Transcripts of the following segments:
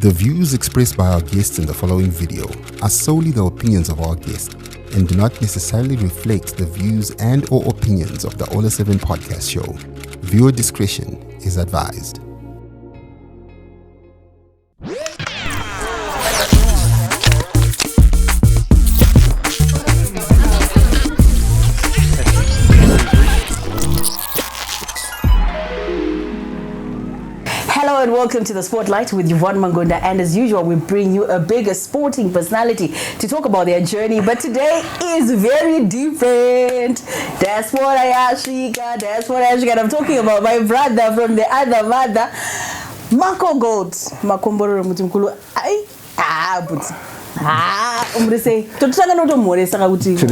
The views expressed by our guests in the following video are solely the opinions of our guests and do not necessarily reflect the views and or opinions of the Ola 7 podcast show. Viewer discretion is advised. Hello and welcome to the Sportlight with Yvonne, Mangunda, and as usual we bring you a bigger sporting personality to talk about their journey, but today is very different. That's what I asked. And I'm talking about my brother from the other mother, MakoGold, Makomborero, Mutimukulu. It's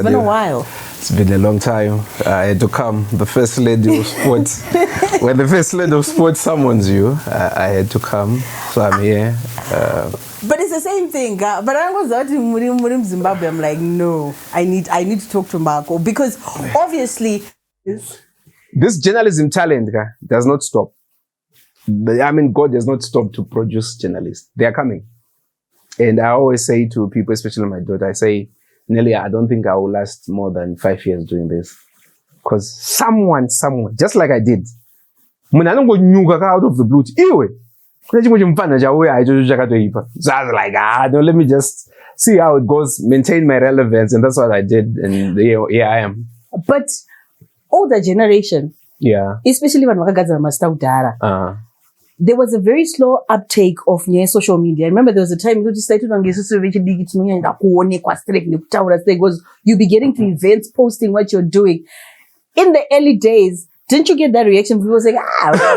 been a while. It's been a long time. I had to come. The first lady of sports. When the first lady of sports summons you, I had to come. So I'm here. But it's the same thing. But I was out in Zimbabwe. I'm like, no, I need to talk to Marco because obviously this journalism talent does not stop. I mean, God does not stop to produce journalists. They are coming. And I always say to people, especially my daughter, I say, Nelly, I don't think I will last more than 5 years doing this. Because someone, just like I did, when I don't go out of the blue, so I was like, no, let me just see how it goes, maintain my relevance. And that's what I did. And here I am. But older generation, especially when there was a very slow uptake of social media. I remember there was a time you started on you'll be getting to events, posting what you're doing. In the early days, didn't you get that reaction? People saying,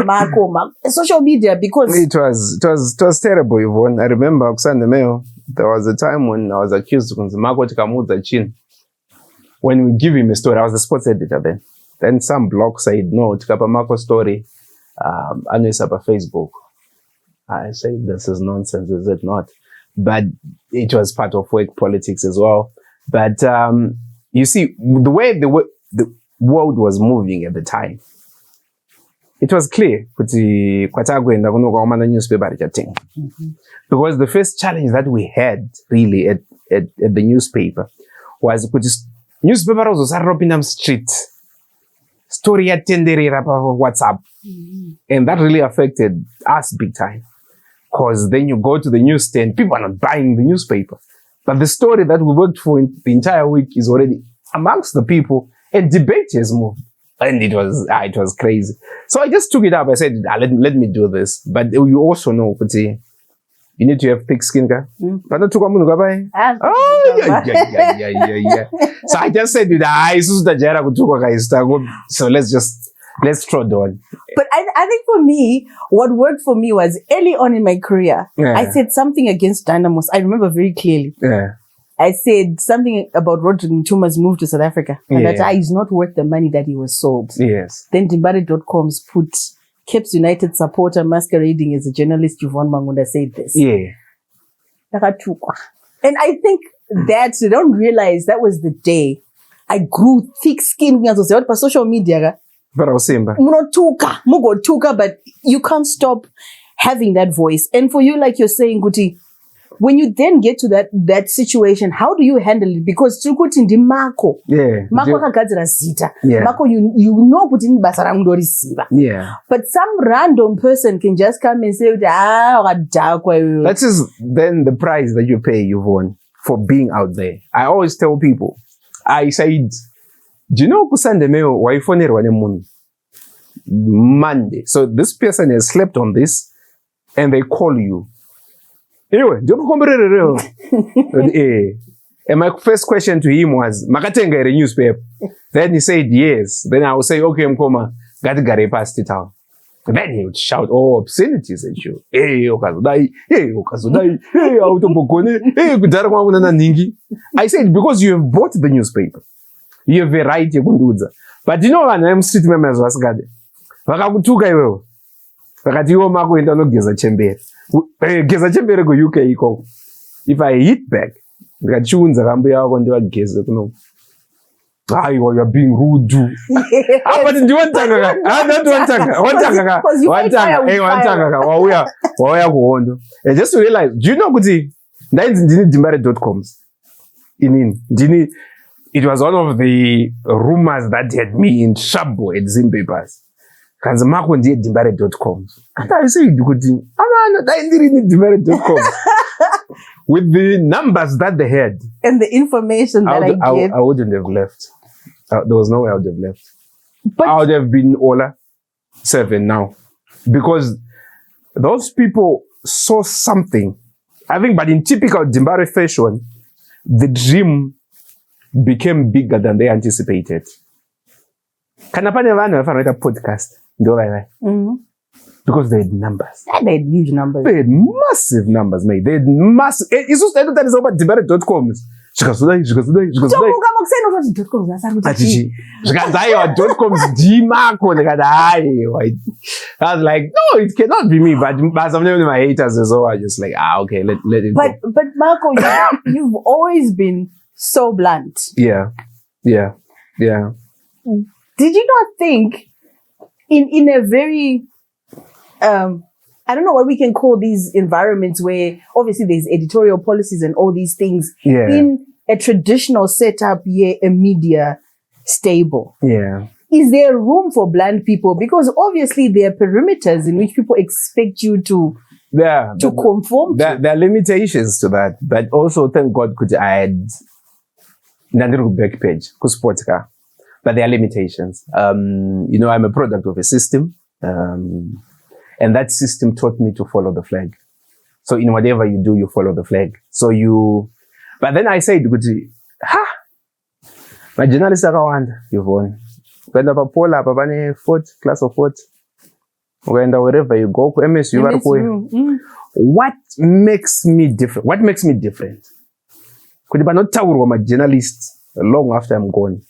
Marco, social media, because it was terrible, Yvonne. I remember there was a time when I was accused of Marco chin. When we give him a story, I was the sports editor then. Then some blog said, no, Tikapa Marco story. I know it's up on Facebook. I say, this is nonsense, is it not? But it was part of work politics as well. But you see, the way the world was moving at the time, it was clear. Because the first challenge that we had really at the newspaper was newspaper was up in the street. Story at WhatsApp. And that really affected us big time. Because then you go to the newsstand, people are not buying the newspaper. But the story that we worked for in the entire week is already amongst the people, and debate has moved. And it was crazy. So I just took it up. I said, let me do this. But you also know, you need to have thick skin. But not So I just said, so let's trot on. But I think for me, what worked for me was early on in my career, I said something against Dynamos. I remember very clearly. I said something about Rodrigo Ntuma's move to South Africa. And that he's not worth the money that he was sold. Yes. Then Dimbari.com's put Caps United supporter masquerading as a journalist, Yvonne Mangunda, said this. Yeah. And I think that they don't realize that was the day I grew thick skin for social media. But you can't stop having that voice. And for you, like you're saying, Guti, when you then get to that situation, how do you handle it? Because Marco, Marco Zita. Marco, you know but some random person can just come and say, that is then the price that you pay, Yvonne, for being out there. I always tell people, I said, do you know kusande meo waifone rwane Monday? So this person has slept on this and they call you. Anyway, Makomborero. And my first question to him was, Makatenga a newspaper. Then he said yes. Then I would say, okay, Mkoma, gare past it out. Then he would shout all obscenities at you. Hey, okazudai, hey, okazudai, hey, autobokone, hey, kudarwa ningi. I said, because you have bought the newspaper, you have a right to do. But you know, I'm street members was gade. Vakakutuka iwewe. Vakati iwo mako enda no geza chembere. Geza chembere go UK iko. If I hit back, ndikachunza kambo yako ndiwageze kuno. you're being rude. But do you want to just to realize, do you know Kuti? Dimbare.coms. It was one of the rumors that had me in trouble at Zimbabwe. Because Makomborero Dimbare.com. And I said, Dimbare.com. With the numbers that they had. And the information that I gave. I wouldn't have left. There was no way I would have left. But I would have been Ola 7 now. Because those people saw something. I think, but in typical Dimbare fashion, the dream became bigger than they anticipated. Can I find a podcast? Because they had numbers. And they had huge numbers. They had massive numbers, mate. They had massive. It's just that it's about Dimbare.com. I was like, no, it cannot be me. But some of my haters as well are just like, okay, let it go. But Marco, you've always been so blunt. Yeah. Did you not think in a very I don't know what we can call these environments where obviously there's editorial policies and all these things in a traditional setup, a media stable. Yeah. Is there room for blunt people? Because obviously there are perimeters in which people expect you to conform to. There are limitations to that. But also, thank God, could I add another back page, sports car. But there are limitations. I'm a product of a system. And that system taught me to follow the flag. So in whatever you do, you follow the flag. But then I said, my journalists are Yvonne. When up Pola, Babane, class of 4th. Wherever you go, MSU. What makes me different? Could you not tell my journalists long after I'm gone?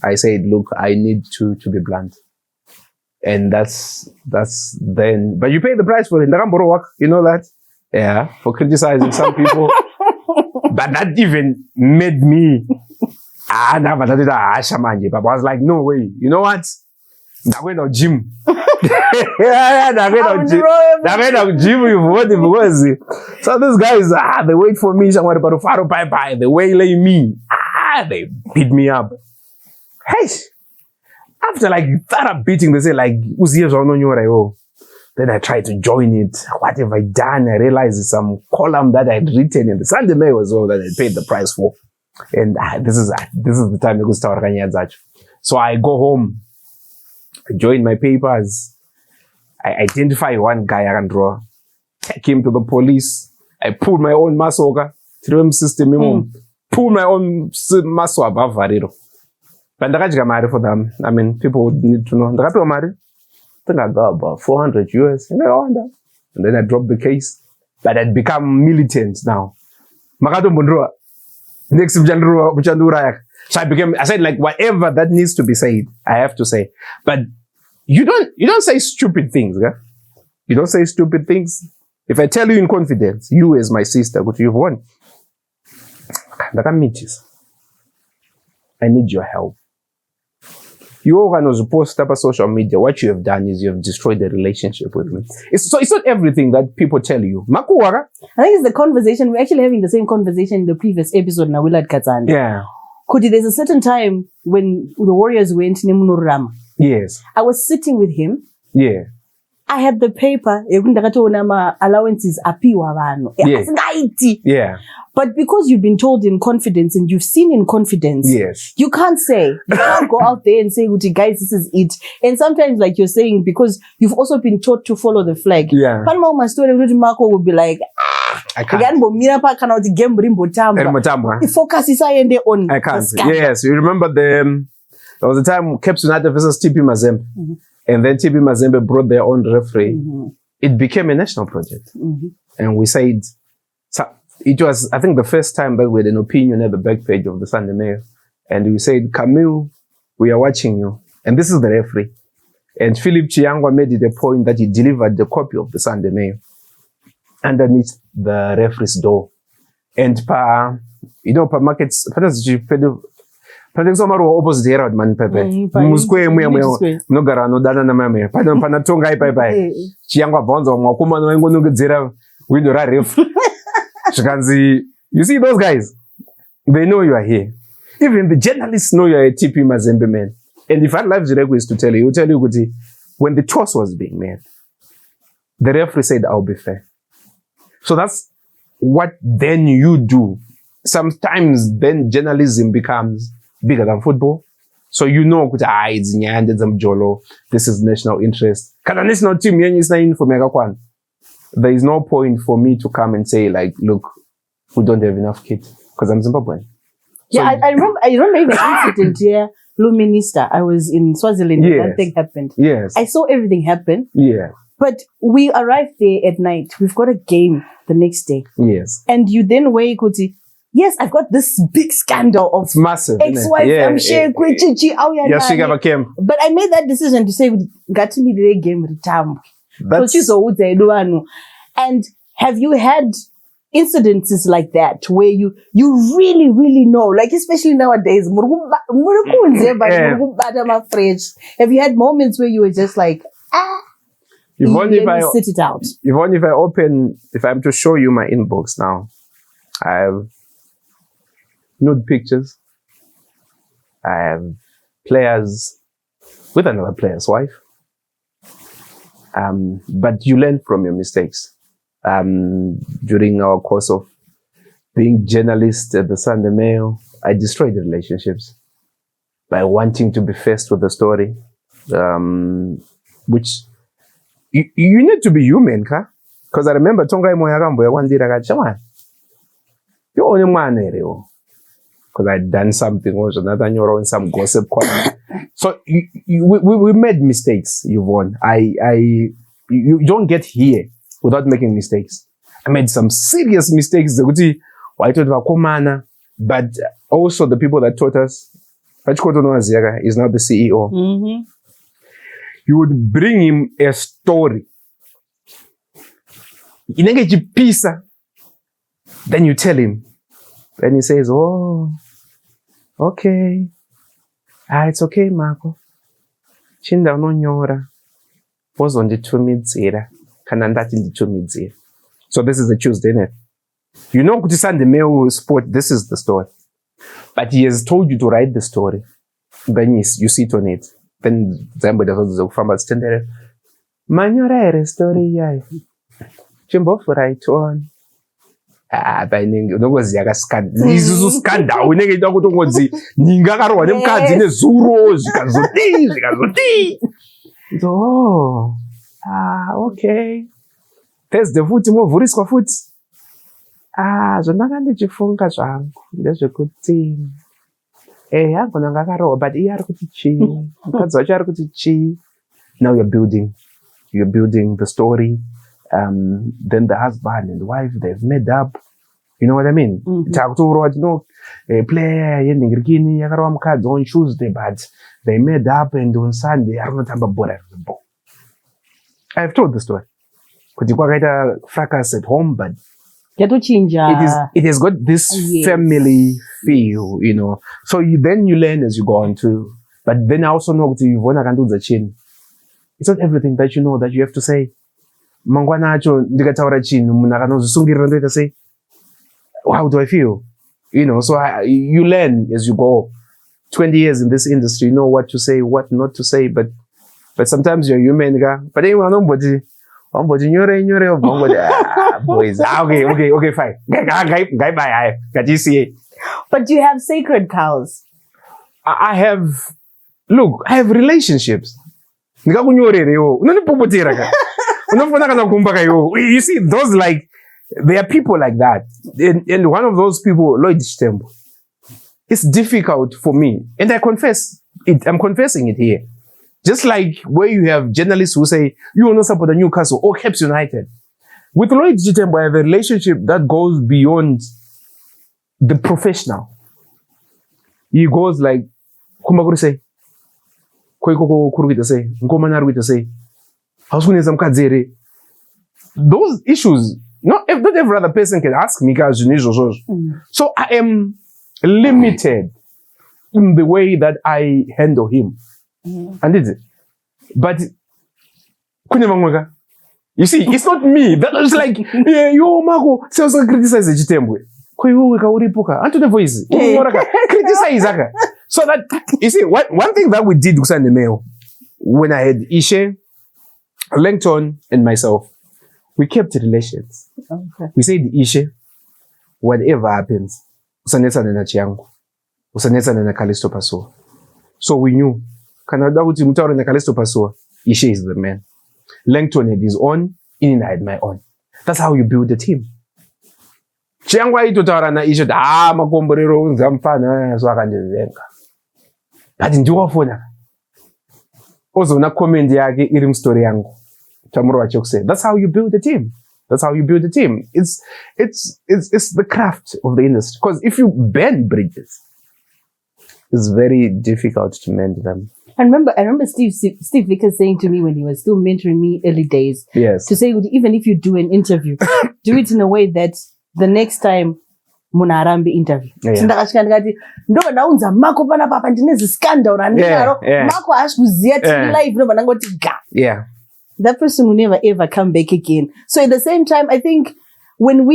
I said, look, I need to be blunt. And that's then, but you pay the price for it. You know that? Yeah, for criticizing some people. But that even made me, I was like, no way. You know what? I'm going to gym. So these guys, they wait for me. They waylay me. They beat me up. Hey! After thorough beating, they say then I tried to join it. What have I done? I realized it's some column that I'd written in the Sunday Mail as well that I paid the price for. And this is the time to start. So I go home. I join my papers. I identify one guy I can draw. Take him to the police. I pull my own masoga through him system. Pull my own muscle above Variro. But the for them. I mean, people would need to know. The I think I got about 400 US. And then I dropped the case. But I'd become militant now. Next so I said, whatever that needs to be said, I have to say. But you don't say stupid things, okay? You don't say stupid things. If I tell you in confidence, you as my sister, you've won. I need your help. You all can post up on social media. What you have done is you have destroyed the relationship with me. It's not everything that people tell you. I think it's the conversation. We're actually having the same conversation in the previous episode now. Yeah. There's a certain time when the Warriors went Nemunurama. Yes. I was sitting with him. Yeah. I had the paper. Allowances Yes. Yeah. But because you've been told in confidence and you've seen in confidence, yes, you can't go out there and say, guys, this is it. And sometimes, like you're saying, because you've also been taught to follow the flag. Yeah. My story, Marco would be like, I can't. Focus is on. I can't. Yes, you remember there was a time Caps United versus TP Mazembe. Mm-hmm. And then TP Mazembe brought their own referee. Mm-hmm. It became a national project. Mm-hmm. And we said, it was, I think, the first time that we had an opinion at the back page of the Sunday Mail. And we said, Camille, we are watching you. And this is the referee. And Philip Chiangwa made it a point that he delivered the copy of the Sunday Mail underneath the referee's door. And per markets, Patenso maruwa opposite here man pepe. Muskwe mnogara no dana na mame. Pana tonga ipai. Chiyangwa bonzo mwakuma no ngo nongedzera window ra ref. Shikanzi, you see those guys? They know you are here. Even the journalists know you are a TP Mazembe man. And if I'd like to tell you, he'll tell you Kuti, when the toss was being made, the referee said, I'll be fair. So that's what then you do. Sometimes then journalism becomes bigger than football. So you know, it's Nyande Zamjolo, this is national interest. Because the national team, there is no point for me to come and say, like, look, we don't have enough kids. Because I'm Zimbabwean. Yeah, so, I remember even an incident here, Luminista. I was in Swaziland when that thing happened. Yes. I saw everything happen. Yeah. But we arrived there at night. We've got a game the next day. Yes. And you then wake up, yes, I've got this big scandal of it's massive, ex-wife, yeah, but I made that decision to say, got to meet the game and have you had incidences like that where you really, really know, like especially nowadays, have you had moments where you were just like, Yvonne, sit it out? Yvonne, if I'm to show you my inbox now, I have nude pictures. I have players with another player's wife. But you learn from your mistakes. During our course of being journalist at the Sunday Mail, I destroyed the relationships by wanting to be first with the story, which you need to be human, because I remember Tonga Moyagambo one day I got you only man because I'd done something also, not on some gossip corner. So we made mistakes, Yvonne. You don't get here without making mistakes. I made some serious mistakes. But also the people that taught us, is now the CEO. Mm-hmm. You would bring him a story. Then you tell him. Then he says, oh, okay. It's okay, Mako. Chinda unonyora. Was on the 2 midzera. Kanandati in the 2 midzera. So this is the Tuesday, isn't it? You know, kuti Sunday Mail Sport, this is the story. But he has told you to write the story. Then you sit on it. Then somebody does the farmer stand there. Manyora story, yeah. Chimbo for right on. By ngozi yakascandal izuzu scandal unenge ita kuti ngozi ninga karwa nemukadzi nezuro zvikazoti so okay Thursday futi movhuriswa futi zvandanga ndichifunga zvangu ndezvekuti hangona ngakarohwa but iye ari kuti chii mukadzi wacho ari kuti chii. Now you're building the story. Then the husband and wife, they've made up. You know what I mean? Player on Tuesday, but they made up, and on Sunday, I don't know. I've told the story. Because you got a fracas at home, but it has got this family feel, you know. So then you learn as you go on too. But then I also know that Yvonne can do the chin. It's not everything that you know that you have to say. Mangwana acho ndikataura chinhu munhu akanozvisungirira ndoita sei. How do I feel? You know, so you learn as you go. 20 years in this industry, you know what to say, what not to say, but sometimes you're human. But anyway, nobody nyore boys. Okay, fine. Guy bye. But you have sacred cows. I have relationships. You see, those there are people like that. And one of those people, Lloyd Stembo, it's difficult for me. And I confess it. I'm confessing it here. Just like where you have journalists who say, you will not support the Newcastle or Caps United. With Lloyd Stembo, I have a relationship that goes beyond the professional. He goes like, Kumakuru say, Koiko Kuruita say, Nkomanaruita say, those issues, not every other person can ask me. So I am limited in the way that I handle him. And it's but you see, it's not me. That was like, yeah, yo, Mako, so criticize the Chitembwe. Criticize. So that, you see, one thing that we did when I had Ishe, Langton, and myself, we kept relations. Okay. We said, Ishe, whatever happens, usanetsa na chiyangu, usanetsa na Kalisto Pasua. So we knew, Canada uti mutaure na Kalisto Pasua, Ishe is the man. Langton had his own, Inina had my own. That's how you build a team. Chiyangu aito taura na Ishe, Makomborero, nzamfana, so akanjezenga. Ati ndiwafuna. Also na comment yake irim story yangu. That's how you build a team. That's how you build a team. It's the craft of the industry. Because if you bend bridges, it's very difficult to mend them. I remember Steve Vickers saying to me when he was still mentoring me early days, yes, to say even if you do an interview, do it in a way that the next time munarambe interview. Ndo naunza Mako pana papa ndinezi scandal ranaro Mako ashkuziya live no banangoti ga. Yeah. That person will never ever come back again. So at the same time, I think when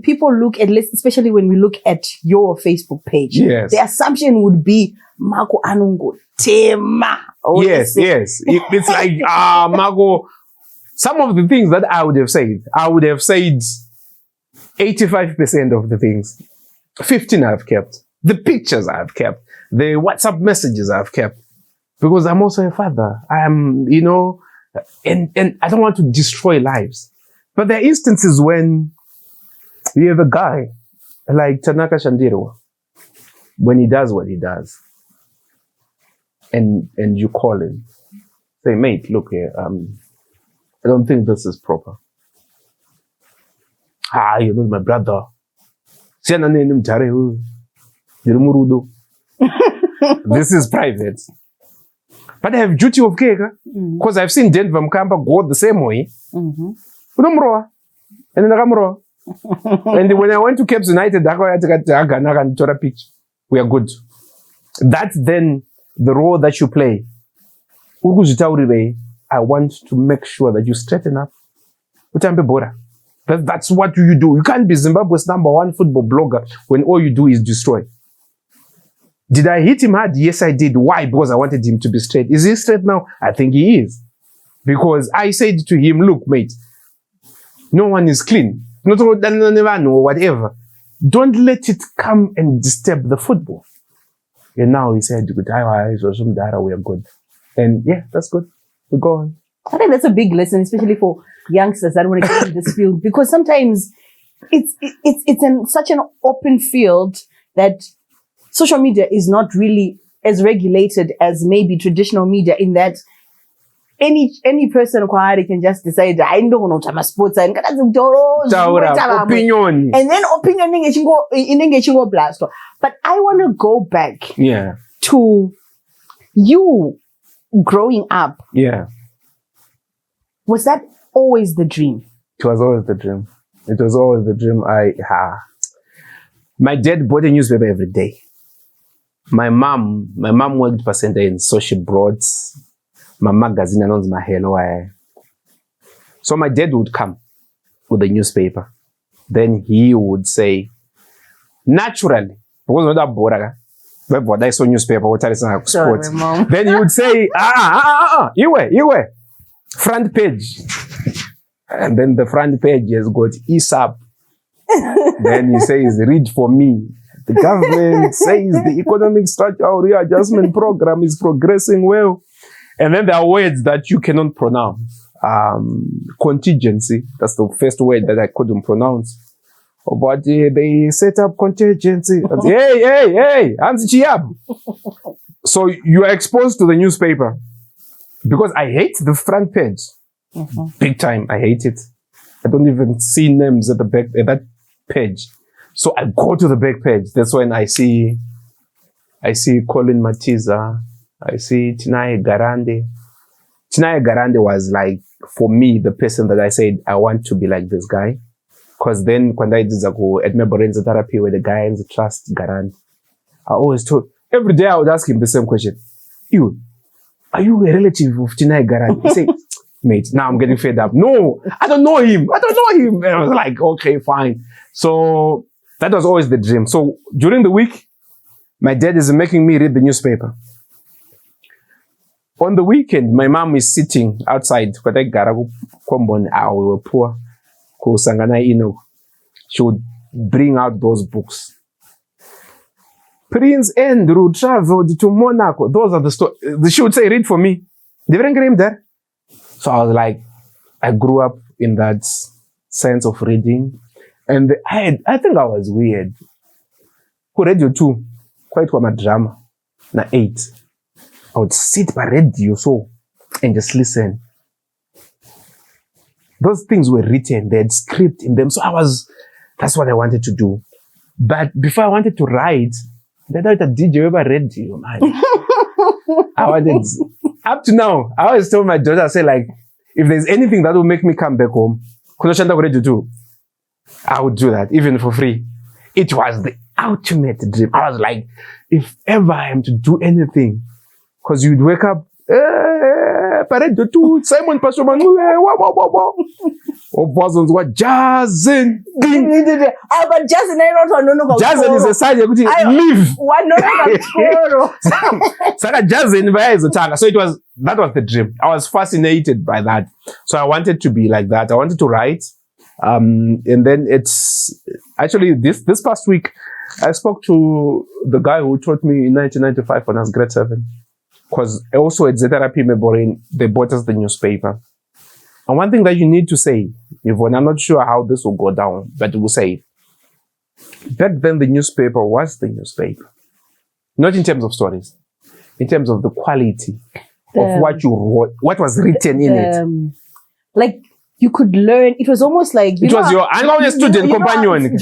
people look at, especially when we look at your Facebook page, yes, the assumption would be Mako anungo tema. Yes. It's like Mako. Some of the things that I would have said 85% of the things. 15 I've kept. The pictures I've kept. The WhatsApp messages I've kept. Because I'm also a father. I'm, and I don't want to destroy lives. But there are instances when you have a guy like Tanaka Shandirwa, when he does what he does, and you call him, say, mate, look here, I don't think this is proper. You're not my brother. This is private. But I have duty of care, because I've seen Denver Mkamba go the same way. And when I went to Cape United, we are good. That's then the role that you play. I want to make sure that you straighten up. That's what you do. You can't be Zimbabwe's #1 football blogger when all you do is destroy. Did I hit him hard? Yes, I did. Why? Because I wanted him to be straight. Is he straight now? I think he is. Because I said to him, look, mate, no one is clean. Not whatever. Don't let it come and disturb the football. And now he said, we are good. And yeah, that's good. We go on. I think that's a big lesson, especially for youngsters that want to get in this field, because sometimes it's in such an open field that social media is not really as regulated as maybe traditional media, in that any person can just decide, I don't know what I'm a sports and opinion. And then opinion go blast. But I want to go back to you growing up. Yeah. Was that always the dream? It was always the dream. It was always the dream. My dad bought a newspaper every day. My mom worked for center in social broads. My magazine announced my hello. So my dad would come with a newspaper. Then he would say, naturally, because not boraga. But I saw newspaper, what I saw sports. Then he would say, you front page. And then the front page has got ESAP. Then he says, read for me. The government says the economic structural readjustment program is progressing well. And then there are words that you cannot pronounce. Contingency, that's the first word that I couldn't pronounce. But they set up contingency. Hey, so you are exposed to the newspaper. Because I hate the front page. Big time, I hate it. I don't even see names at the back, at that page. So I go to the back page. That's when I see Colin Matiza. I see Tinaya Garande. Tinaya Garande was like, for me, the person that I said, I want to be like this guy. Because then, when I did go at my brain therapy with the guy in the trust Garande, I always told, every day I would ask him the same question. You, are you a relative of Chinai Garage? He said, mate, now I'm getting fed up. No, I don't know him. And I was like, okay, fine. So that was always the dream. So during the week, my dad is making me read the newspaper. On the weekend, my mom is sitting outside. She would bring out those books. Prince Andrew traveled to Monaco. Those are the stories. She would say, read for me. They didn't get him there. So I was like, I grew up in that sense of reading. And I think I was weird. Who radio too? Quite what my drama. Na 8. I would sit by radio so and just listen. Those things were written, they had script in them. So that's what I wanted to do. But before I wanted to write, I thought a DJ over radio, man. Up to now, I always told my daughter, I say like, if there's anything that will make me come back home, I would do that, even for free. It was the ultimate dream. I was like, if ever I am to do anything, because you'd wake up, Simon Passoman, or Bosons were jazzing. But jazzing, I don't know. Jazzing is a side you live. So that was the dream. I was fascinated by that. So I wanted to be like that. I wanted to write. And then it's actually this past week, I spoke to the guy who taught me in 1995 when I was grade 7. Because also at ZIFA, they bought us the newspaper. And one thing that you need to say, Yvonne, I'm not sure how this will go down, but we'll say it. Back then, the newspaper was the newspaper. Not in terms of stories, in terms of the quality of what you wrote, what was written in it. Like, you could learn. It was almost like it was your student companion.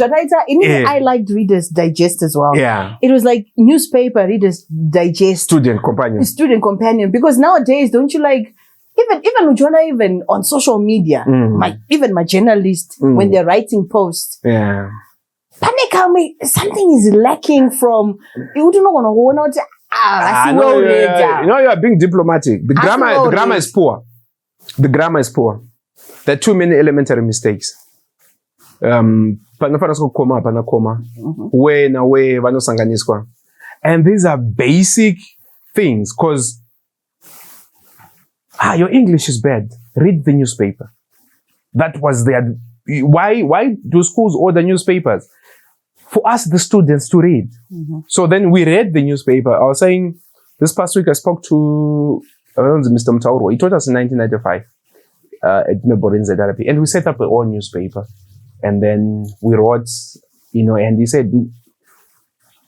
I liked Reader's Digest as well. Yeah, it was like newspaper Reader's Digest. Student companion. Because nowadays, don't you like even on social media, my journalists when they're writing posts. Yeah, something is lacking from. You don't know you are being diplomatic. The grammar is poor. The grammar is poor. There are too many elementary mistakes. And these are basic things because your English is bad. Read the newspaper. That was why do schools order newspapers? For us, the students, to read. So then we read the newspaper. I was saying this past week I spoke to Mr. Mtauro. He taught us in 1995. At Makomborero ZIFA, and we set up our own newspaper, and then we wrote, and he said,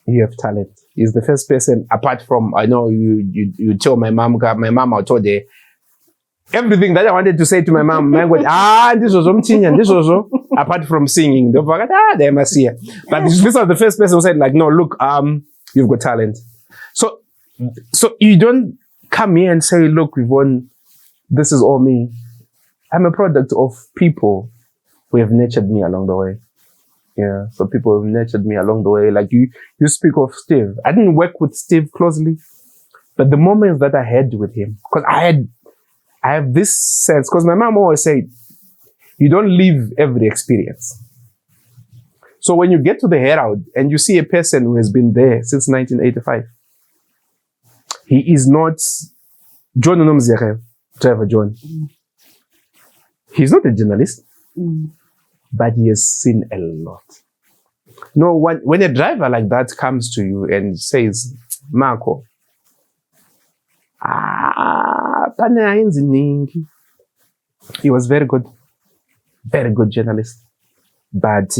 "You have talent." He's the first person, apart from I know you tell my mom. I told her everything that I wanted to say to my mom. This was something, this was apart from singing. They forgot, they must see. But this was the first person who said, like, no, look, you've got talent. So you don't come here and say, look, Yvonne, this is all me. I'm a product of people who have nurtured me along the way. Yeah, so people have nurtured me along the way. Like you speak of Steve. I didn't work with Steve closely, but the moments that I had with him, because I have this sense, because my mom always said, you don't live every experience. So when you get to the Herald and you see a person who has been there since 1985, he is not John Onomzere, Driver John. He's not a journalist, but he has seen a lot. No, when a driver like that comes to you and says, Marco, he was very good journalist. But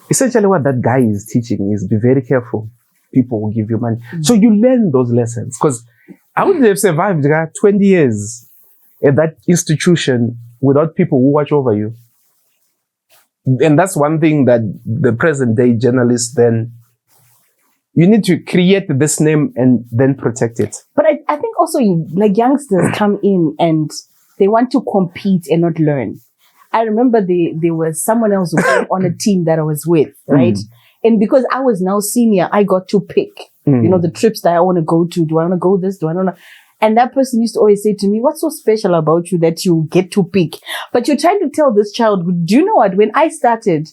essentially what that guy is teaching is be very careful. People will give you money. So you learn those lessons, because I wouldn't have survived 20 years at that institution without people who watch over you. And that's one thing that the present day journalists then, you need to create this name and then protect it. But I think also youngsters come in and they want to compete and not learn. I remember there was someone else who was on a team that I was with, right? And because I was now senior, I got to pick, the trips that I want to go to. Do I want to go this? Do I want to? And that person used to always say to me, what's so special about you that you get to pick? But you're trying to tell this child, do you know what? When I started,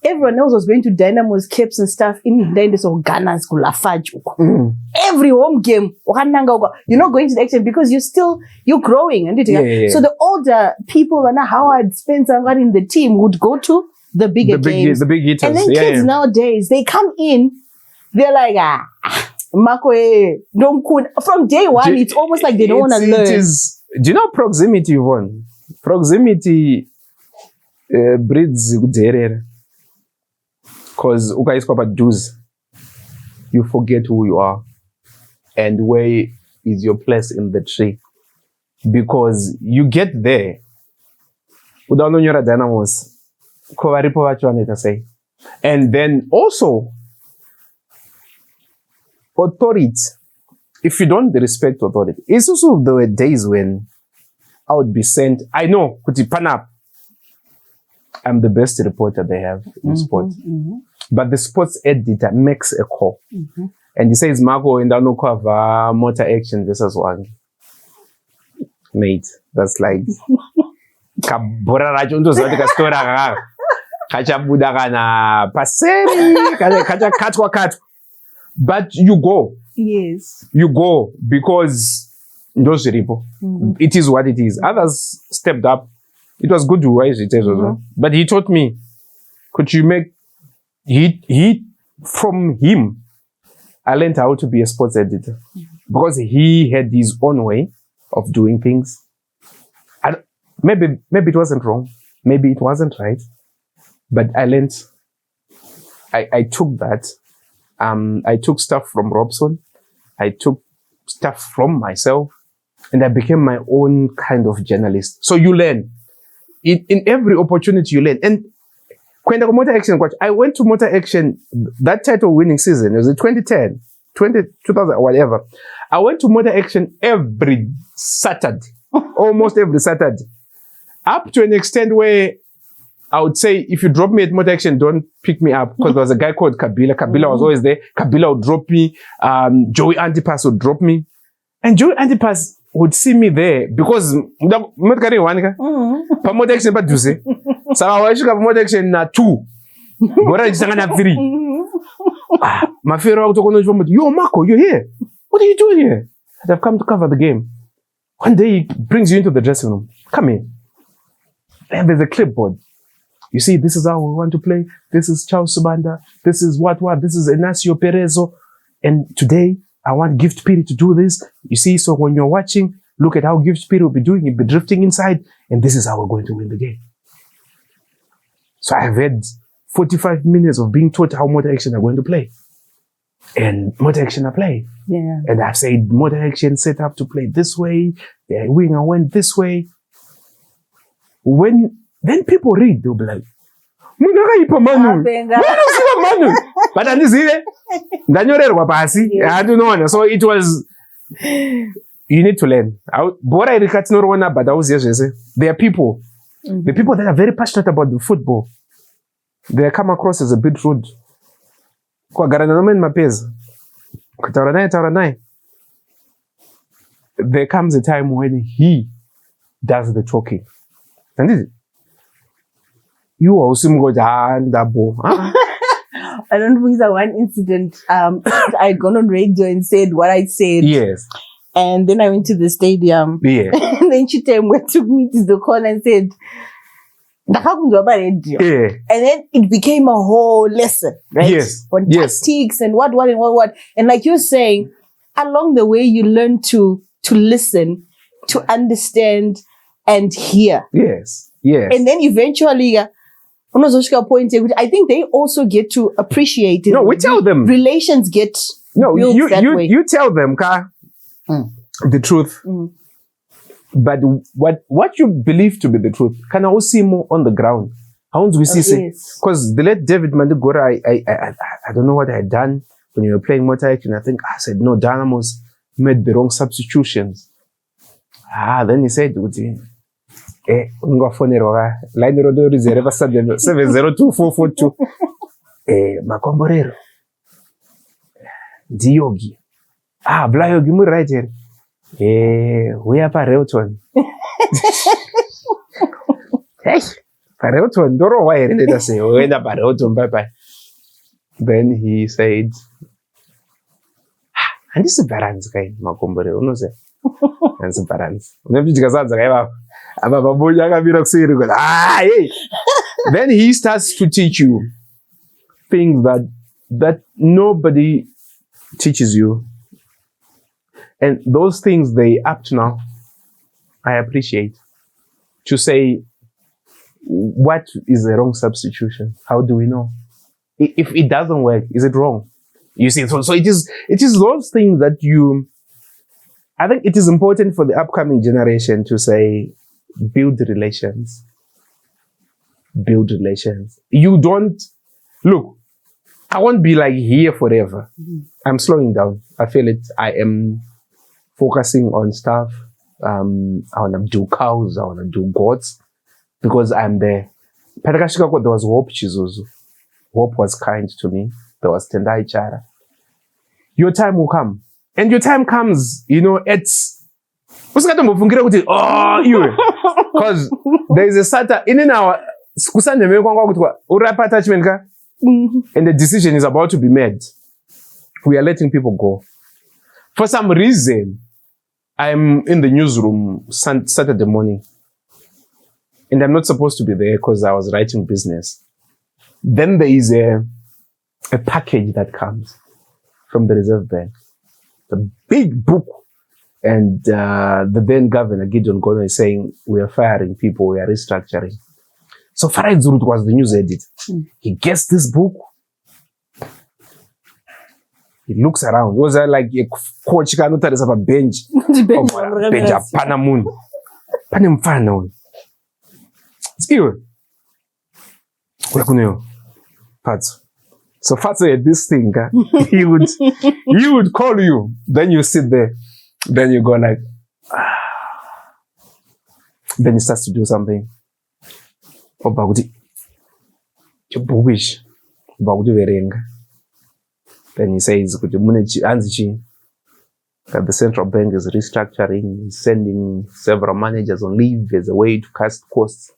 everyone else was going to Dynamo's, Caps and stuff. In the so Ghana's every home game, you're not going to the action because you're growing. So the older people, Howard, Spencer, in the team would go to the bigger games. The big hitters. And then kids nowadays, they come in, they're like, Mako, don't cool. From day one, it's almost like they don't want to learn. Do you know proximity, Yvonne? Proximity breeds derere. Because you forget who you are and where is your place in the tree. Because you get there without knowing your dynamos. And then also, authority. If you don't respect authority, it's also there were days when I would be sent. I know, I'm the best reporter they have in sports. But the sports editor makes a call. And he says, Marco, in the cover motor action versus one. Mate, that's like Kabora Rajondo's story. But you go. Yes. You go because those people. It is what it is. Others stepped up. It was good to wise it as well. But he taught me, could you make he from him I learned how to be a sports editor. Because he had his own way of doing things. Maybe it wasn't wrong. Maybe it wasn't right. But I learned, I took that. I took stuff from Robson. I took stuff from myself. And I became my own kind of journalist. So you learn. In every opportunity you learn. And Motor Action, I went to Motor Action, that title winning season, it was in 2010, 2000, whatever. I went to Motor Action every Saturday, almost every Saturday. Up to an extent where I would say, if you drop me at Motor Action, don't pick me up. Because there was a guy called Kabila. Kabila was always there. Kabila would drop me. Joey Antipas would drop me. And Joey Antipas would see me there because Motor Action, but do say. So I was Motor Action na 2. Bora jisanga na 3. My favorite to yo Marco, you're here. What are you doing here? I've come to cover the game. One day he brings you into the dressing room. Come in. And there's a clipboard. You see, this is how we want to play. This is Charles Subanda. This is what. This is Inacio Perezo. And today, I want Gift Piri to do this. You see, so when you're watching, look at how Gift Piri will be doing. He'll be drifting inside. And this is how we're going to win the game. So I've had 45 minutes of being taught how Motor Action are going to play. And Motor Action are playing. Yeah. And I've said Motor Action set up to play this way. The winger went this way. Then people read, they'll be like, Manu. But I don't know. So it was, you need to learn. But I was just there are people. The people that are very passionate about the football, they come across as a bit rude. There comes a time when he does the talking. And this, you also go down that ball. I don't think that one incident. I got on radio and said what I said. Yes. And then I went to the stadium. Yeah. And then she took me to the corner and said, yeah. And then it became a whole lesson, right? Yes. On tactics and what. And like you're saying, along the way you learn to listen, to understand and hear. Yes. Yes. And then eventually, I think they also get to appreciate it. No, we tell them. Relations get built that way. You tell them, the truth. But what you believe to be the truth can also see more on the ground. How do we see? Because the late David Mandigora, I don't know what I had done when you were playing Motor Action. I think I said no, Dynamos made the wrong substitutions. Then he said, ungafonerwa line road reserve 702442 Makomborero ndiyogi blayogi muri right here uya paRelton hey paRelton ndorowa here ndeta say uenda paRelton bye. Then he said handisi balance kai Makomborero unoze handisi balance unebijika sadza kai baba aba babonya akabira kusiri kuti hey. Then he starts to teach you things that nobody teaches you, and those things they up to now I appreciate. To say what is the wrong substitution, how do we know if it doesn't work? Is it wrong? You see, so it is those things that I think it is important for the upcoming generation to say build relations. You don't look, I won't be like here forever. I'm slowing down. I feel it. I am focusing on stuff. I want to do cows. I want to do goats because I'm there. There was hope. Hope was kind to me. There was tendai chara. Your time will come. And your time comes, it's because there is a certain in our attachment. And the decision is about to be made. We are letting people go. For some reason, I'm in the newsroom Saturday morning. And I'm not supposed to be there because I was writing business. Then there is a package that comes from the Reserve Bank. The big book. And the then governor, Gideon Gono, is saying, we are firing people, we are restructuring. So Farai Zurut was the news edit. He gets this book. He looks around. It was like a coach can notice a bench. Bench Panamun. Panamfano. It's you. So Fatso had this thing. He would call you. Then you sit there. Then you go like, then he starts to do something. Then he says that the central bank is restructuring, sending several managers on leave as a way to cut costs.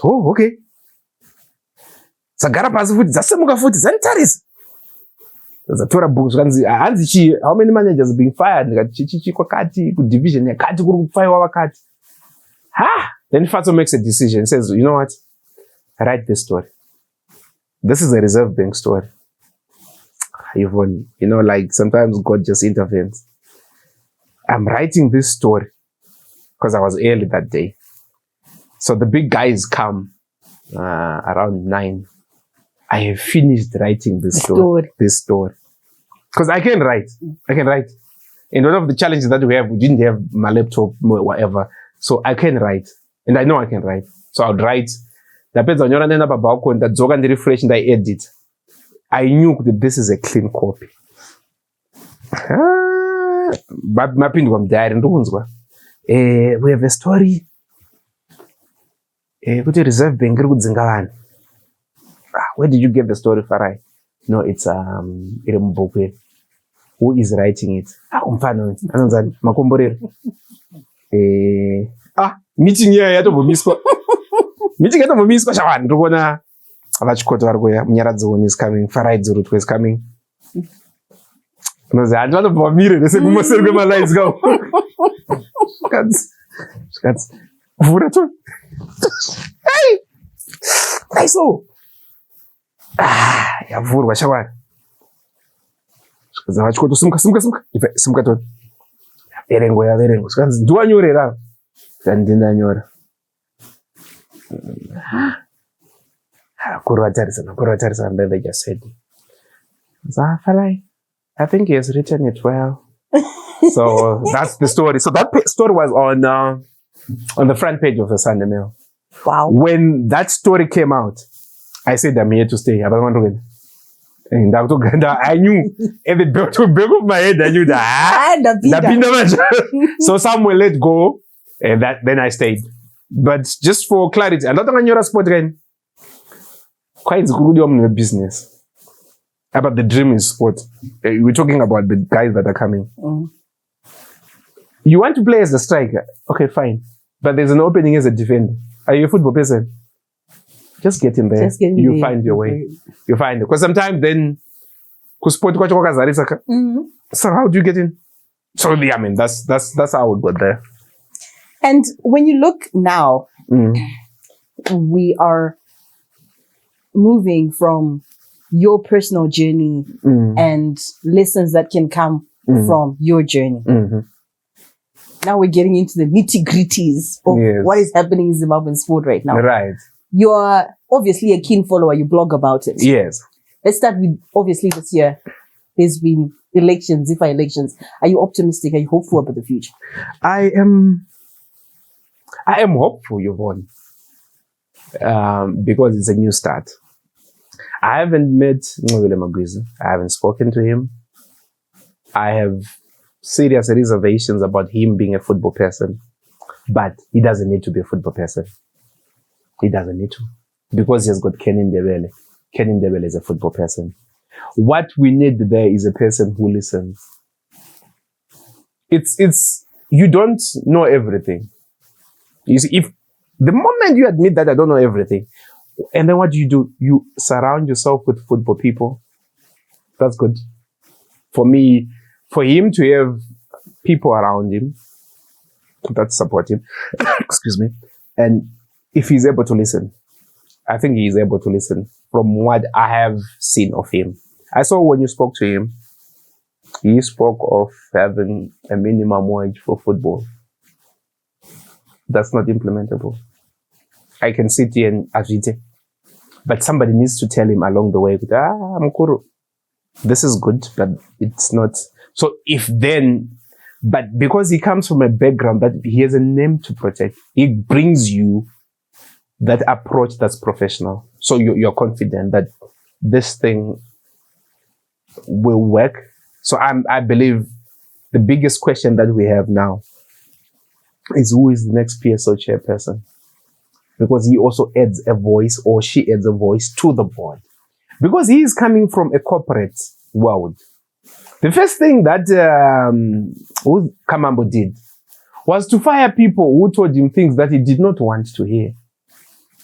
Oh, okay. Sagara pass food, Zasamuka food, Zantaris. There's a Torah books. How many managers being fired? Division, Then Fato makes a decision, says, you know what? Write this story. This is a Reserve Bank story. Yvonne, like sometimes God just intervenes. I'm writing this story because I was early that day. So the big guys come around 9. I have finished writing this story. Because I can write. And one of the challenges that we didn't have my laptop, whatever. So I can write. And I know I can write. So I would write. Depends on your name about that Zoga and refresh and I edit. I knew that this is a clean copy. But my pin was there and we have a story. Reserve Bank. Where did you get the story, Farai? No, it's Irembokwe. Who is writing it? Makomborero. Meeting here yato bomisko. Meeting yato bomisko shawan. Rugona abachikoto wargoya. Mnyaradzo is coming. Farai Zurut is coming. No, I don't know about me. They say we must get my lights go. Cats. Hey, nice so. Ya vurwa shawan. Zabachikoto sumka to. Verengo. Skanzi duanyorera. Kandina nyora. Kurwatarisa, and then they just said, Zafalai, I think he has written it well. So that's the story. So that story was on the front page of the Sunday Mail. Wow. When that story came out, I said, I'm here to stay. And I knew at the back of my head, I knew that. So some will let go And then I stayed. But just for clarity, a lot of your sport again. Quite good business. About the dream is sport. We're talking about the guys that are coming. You want to play as a striker? Okay, fine. But there's an opening as a defender. Are you a football person? Just get in there. You find your way. You find it. Because sometimes then, so how do you get in? So I mean, that's how I would go there. And when you look now, we are moving from your personal journey and lessons that can come from your journey. Now we're getting into the nitty-gritties of what is happening in Zimbabwean sport right now. Right. You are obviously a keen follower. You blog about it. Yes. Let's start with, obviously this year, there's been elections, ZIFA elections. Are you optimistic? Are you hopeful about the future? I am hopeful, Yvonne, because it's a new start. I haven't met Ncubile Magwiza. I haven't spoken to him. I have serious reservations about him being a football person, but he doesn't need to be a football person. He doesn't need to, because he has got Ken Ndebele. Ken Ndebele is a football person. What we need there is a person who listens. It's you don't know everything. You see, if the moment you admit that I don't know everything, and then what do? You surround yourself with football people. That's good. For me, for him to have people around him that support him, excuse me, and if he's able to listen, I think he is able to listen from what I have seen of him. I saw when you spoke to him, he spoke of having a minimum wage for football. That's not implementable. I can sit here and agite, but somebody needs to tell him along the way, Mukuru, this is good, but it's not. So but because he comes from a background that he has a name to protect, he brings you that approach that's professional. So you're confident that this thing will work. So I believe the biggest question that we have now is who is the next PSO chairperson? Because he also adds a voice, or she adds a voice to the board. Because he is coming from a corporate world. The first thing that Kamambo did was to fire people who told him things that he did not want to hear.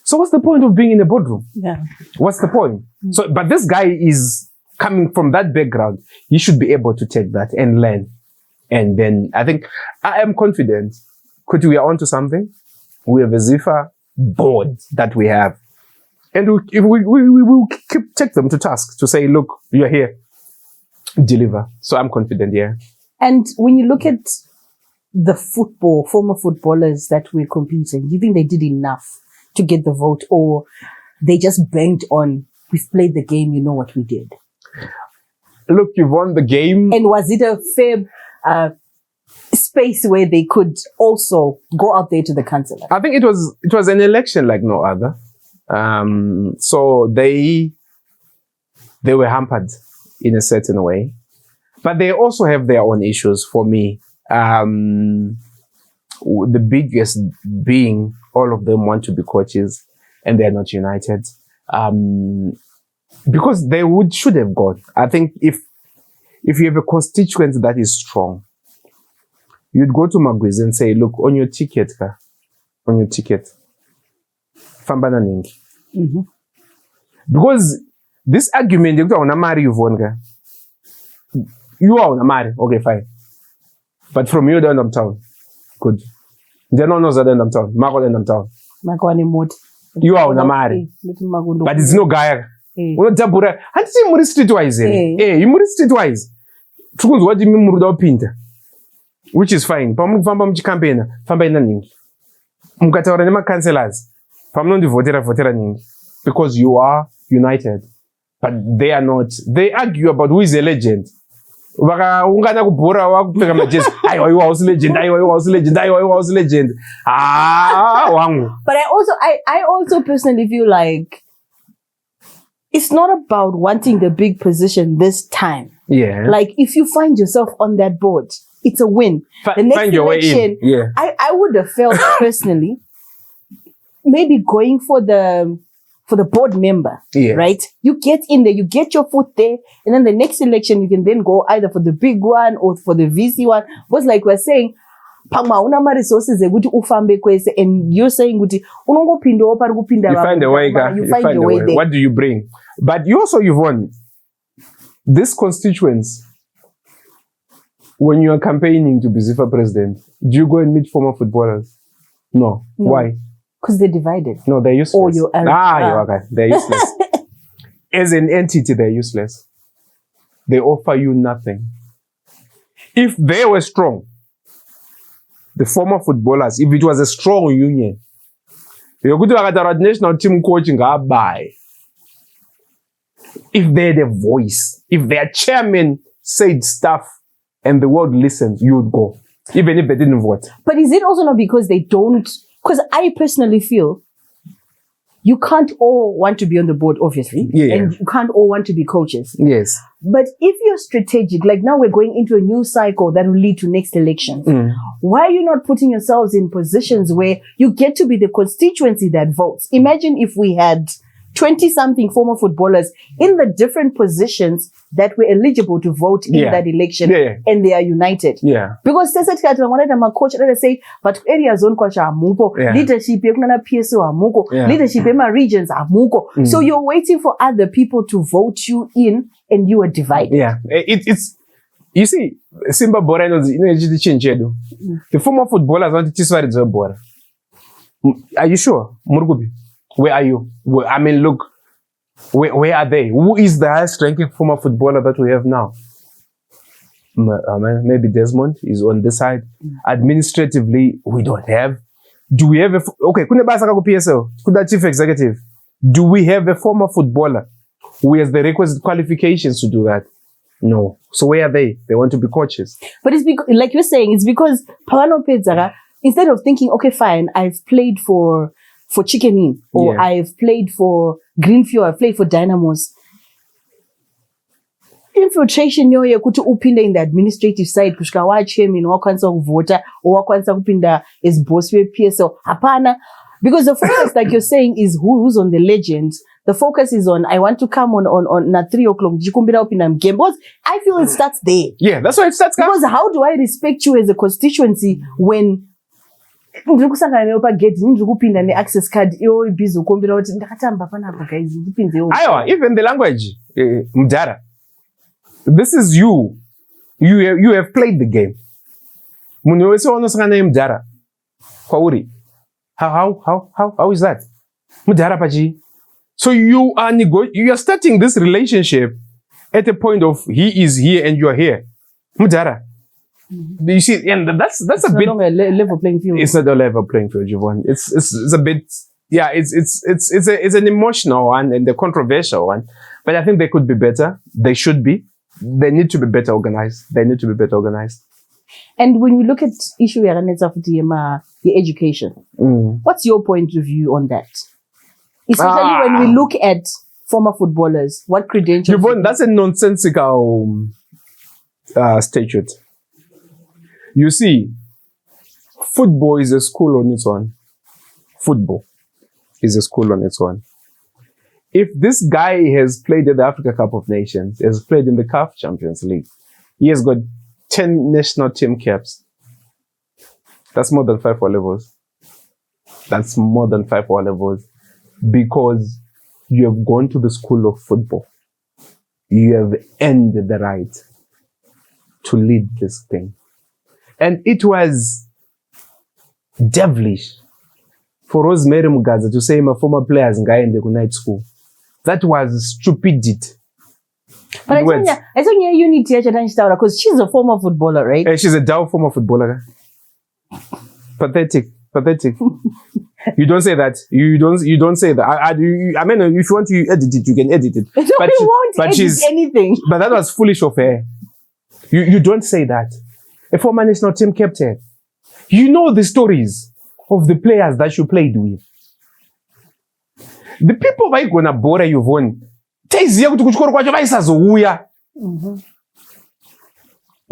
So what's the point of being in a boardroom? Yeah. What's the point? So, but this guy is coming from that background. He should be able to take that and learn. And then I think I am confident. We are onto something. We have a ZIFA board that we have. And we will take them to task to say, look, you're here. Deliver. So I'm confident, yeah. And when you look at the former footballers that were competing, do you think they did enough to get the vote, or they just banked on, we've played the game, you know what we did? Look, you've won the game. And was it a fair space where they could also go out there to the councillor? I think it was an election like no other. So they were hampered in a certain way, but they also have their own issues for me. The biggest being all of them want to be coaches and they're not united. Because they should have gone. I think if you have a constituency that is strong, you'd go to Magwiza and say, look, on your ticket, Fambana Ningi. Because this argument, you are marry Yvonne. You are marry. Okay, fine. But from you down uptown, good. They don't know that in town. Mako in town. You are marry. But it's no guy. Unojabura. Hanti muri streetwise. You muri streetwise. Tukunzi wadi muruda upinta. Which is fine. Pamufamba mchikampena, famba ina ningi. Mukataura nema councillors. Pamunondi votera ningi. Because you are united. But they are not. They argue about who is a legend. But I also personally feel like it's not about wanting the big position this time. Yeah. Like if you find yourself on that board, it's a win. The next election, I I would have felt personally, maybe going for the board member, right? You get in there, you get your foot there, and then the next election, you can then go either for the big one or for the VC one. But like we're saying, resources and you're saying you find a way, you find a way. What do you bring? But you also, Yvonne, this constituents, when you are campaigning to be ZIFA president, do you go and meet former footballers? No. Why? Because they're divided. No, they're useless. Or you're okay. They're useless. As an entity, they're useless. They offer you nothing. If they were strong, the former footballers, if it was a strong union, you could have a national team coaching by. If they had a voice, if their chairman said stuff and the world listened, you would go, even if they didn't vote. But is it also not because they don't? Because I personally feel you can't all want to be on the board, obviously, and you can't all want to be coaches. Yes. But if you're strategic, like now we're going into a new cycle that will lead to next elections, why are you not putting yourselves in positions where you get to be the constituency that votes? Imagine if we had 20-something former footballers in the different positions that were eligible to vote in that election, and they are united. Because coach say, but areas on coach amuko, leadership PSO amuko, leadership regions amuko. So you're waiting for other people to vote you in, and you are divided. It's you see, Zimbabwean the former footballers want to teach Bora. Are you sure, Murugubi? Where are you? I mean, look, where are they? Who is the highest ranking former footballer that we have now? Maybe Desmond is on this side. Administratively, we don't have. Do we have PSL? Chief executive? Do we have a former footballer who has the requisite qualifications to do that? No. So where are they? They want to be coaches. But it's because, like you're saying, it's because Pawano Pedzara, instead of thinking, okay, fine, I've played for Chicken Inn, or I've played for Greenfield, I've played for Dynamos. Infiltration yoye kuti upinde in the administrative side kushika wa chairman wakwanisa kuvota or wakwanisa kupinda as boss we PSL. Hapana, because the focus, like you're saying, is who's on the legends. The focus is on I want to come on at 3 o'clock. Game. Because I feel it starts there. Yeah, that's why it starts. Because how do I respect you as a constituency when even the language mdara, this is you have played the game. How is that mdara paji? So you are starting this relationship at a point of he is here and you are here mdara. You see, and that's a bit. Not a level playing field. It's not a level playing field, Yvonne. It's a bit. Yeah, it's an emotional one and a controversial one. But I think they could be better. They should be. They need to be better organized. And when we look at issue the education, what's your point of view on that? Especially when we look at former footballers, what credentials? Yvonne, that's a nonsensical statute. You see, football is a school on its own. If this guy has played at the Africa Cup of Nations, has played in the CAF Champions League, he has got 10 national team caps. That's more than 5 O-levels. Because you have gone to the school of football. You have earned the right to lead this thing. And it was devilish for Rosemary Mugaza to say my former players in the night school. That was stupidity. But I think you need to because she's a former footballer, right? She's a dull former footballer. Pathetic. You don't say that. You don't say that. I mean, if you want to edit it, you can edit it. But we won't edit anything. But that was foolish of her. You don't say that. A former national team captain. You know the stories of the players that you played with. The people who are going to bore you, Yvonne,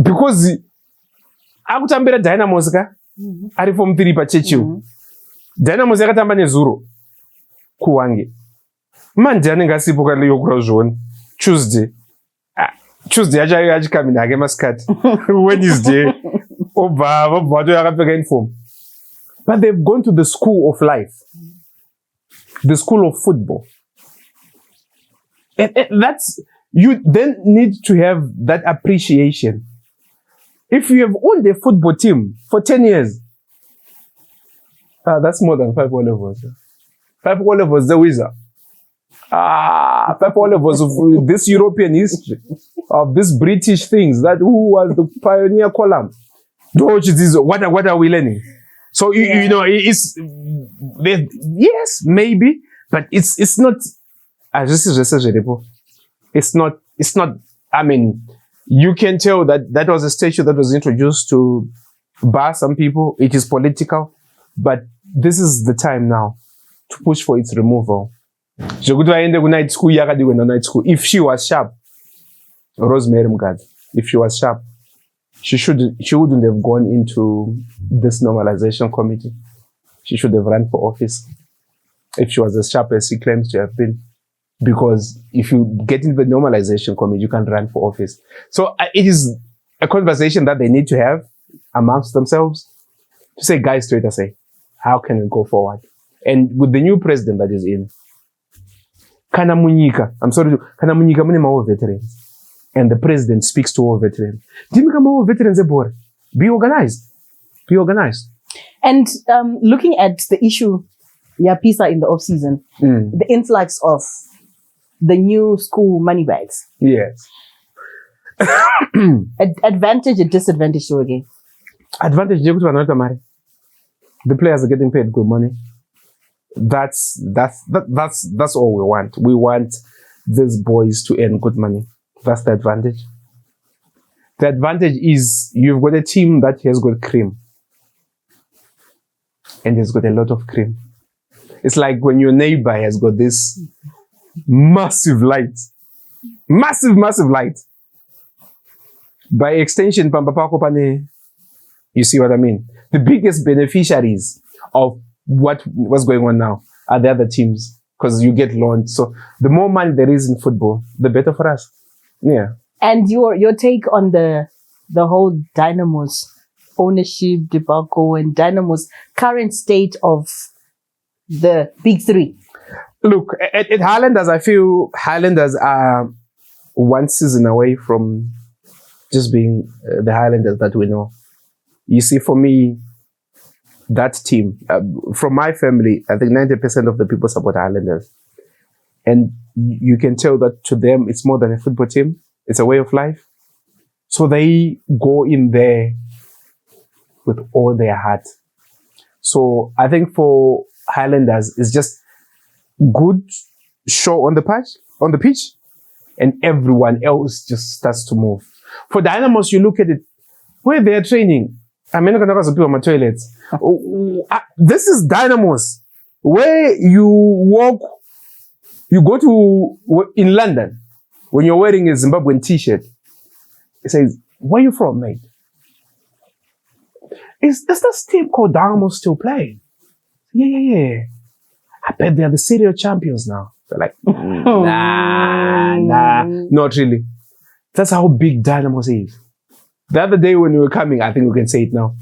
because akutambira Dynamos ka ari form 3 pachechiwo Dynamos yakatamba nezuro kuwange manje anenge asipo kale yokura zvoni Tuesday achikamina hake masikati Wednesday obva vato yakapfeka uniform but they've gone to the school of life, the school of football. And that's, you then need to have that appreciation. If you have owned a football team for 10 years, that's more than 5 O-levels. 5 O-levels, the wizard. 5 O-levels of this European history, of this British things, that who was the pioneer column. What are we learning? So, you know, it's, yes, maybe, but it's not, it's not, I mean, you can tell that was a statue that was introduced to bar some people. It is political, but this is the time now to push for its removal. Night school, night school. If she was sharp, Rosemary Mugad, if she was sharp, she wouldn't have gone into this normalization committee. She should have run for office if she was as sharp as she claims to have been. Because if you get into the normalization committee, you can run for office. So it is a conversation that they need to have amongst themselves to say, guys, straight and say, how can we go forward? And with the new president that is in, Kana Munyika, Kana Munyika mune mawo veterans. And the president speaks to all veterans. Veterans be organized. Be organized. And looking at the issue, Yapisa in the off-season, the influx of the new school money bags. Yes. Advantage and disadvantage to again. Advantage, the players are getting paid good money. That's all we want. We want these boys to earn good money. That's the advantage. The advantage is you've got a team that has got cream. And has got a lot of cream. It's like when your neighbor has got this massive light. Massive light. By extension, you see what I mean? The biggest beneficiaries of what's going on now are the other teams. Because you get launched. So the more money there is in football, the better for us. Yeah. And your take on the whole Dynamo's ownership debacle and Dynamo's current state of the big three? Look, at Highlanders, I feel Highlanders are one season away from just being the Highlanders that we know. You see, for me, that team, from my family, I think 90% of the people support Highlanders. And you can tell that to them, it's more than a football team. It's a way of life. So they go in there with all their heart. So I think for Highlanders, it's just good show on the pitch, and everyone else just starts to move. For Dynamos, you look at it, where they're training. I mean, I'm going to people on my toilets. This is Dynamos, where you walk. You go to, in London, when you're wearing a Zimbabwean t-shirt, it says, where are you from, mate? Is this team called Dynamos still playing? Yeah. I bet they're the serial champions now. They're like, nah, not really. That's how big Dynamos is. The other day when we were coming, I think we can say it now.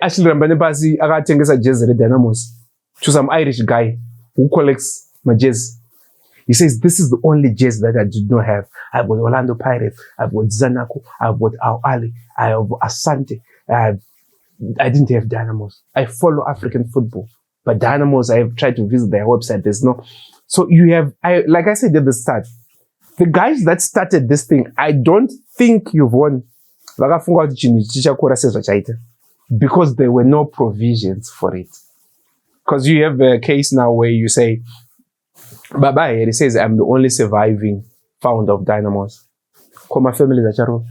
Actually, Rambane Basi, I got a jazz at Dynamos to some Irish guy who collects my jazz. He says, this is the only jazz that I did not have. I've got Orlando Pirates, I've got Zanaco, I've got Al Ali, I have Asante. I didn't have Dynamos. I follow African football. But Dynamos, I have tried to visit their website. There's no. So you have, like I said at the start, the guys that started this thing, I don't think Yvonne, because there were no provisions for it. Because you have a case now where you say, bye-bye, he says, I'm the only surviving founder of Dynamos. Call my family the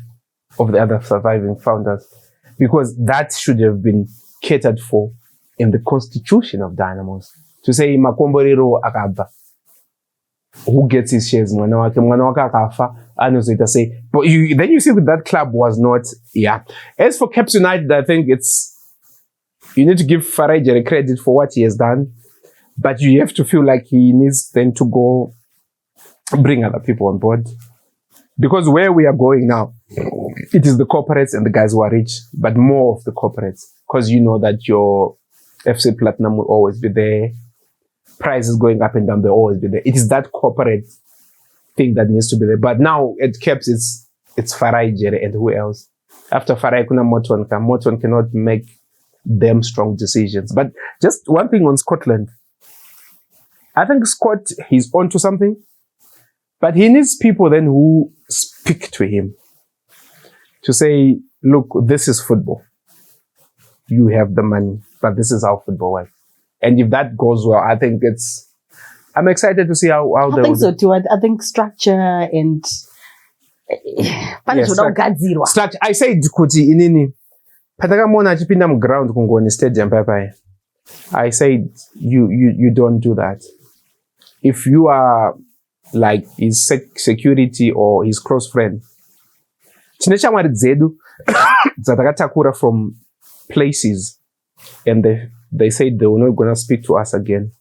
of the other surviving founders. Because that should have been catered for in the constitution of Dynamos. To say, Makomborero akaba. Who gets his shares? Mwana wake akafa. Say, but then you see that that club was not, yeah. As for Caps United, I think it's you need to give Farage credit for what he has done, but you have to feel like he needs then to go bring other people on board. Because where we are going now, it is the corporates and the guys who are rich, but more of the corporates. Because you know that your FC Platinum will always be there. Prices going up and down, they'll always be there. It is that corporate thing that needs to be there. But now at Caps, it's Farage and who else? After Farage, kuna Moton cannot make them strong decisions. But just one thing on Scotland. I think Scott, he's onto something. But he needs people then who speak to him. To say, look, this is football. You have the money, but this is how football works. And if that goes well, I think I'm excited to see how I think so too. I think structure and structure. I said kuti inini. Patakamona chipinda mu ground kungoni stadium papa. I said you don't do that. If you are like his security or his close friend. Chinechamwari dzedu dzatakatakura from places and they said they were not going to speak to us again.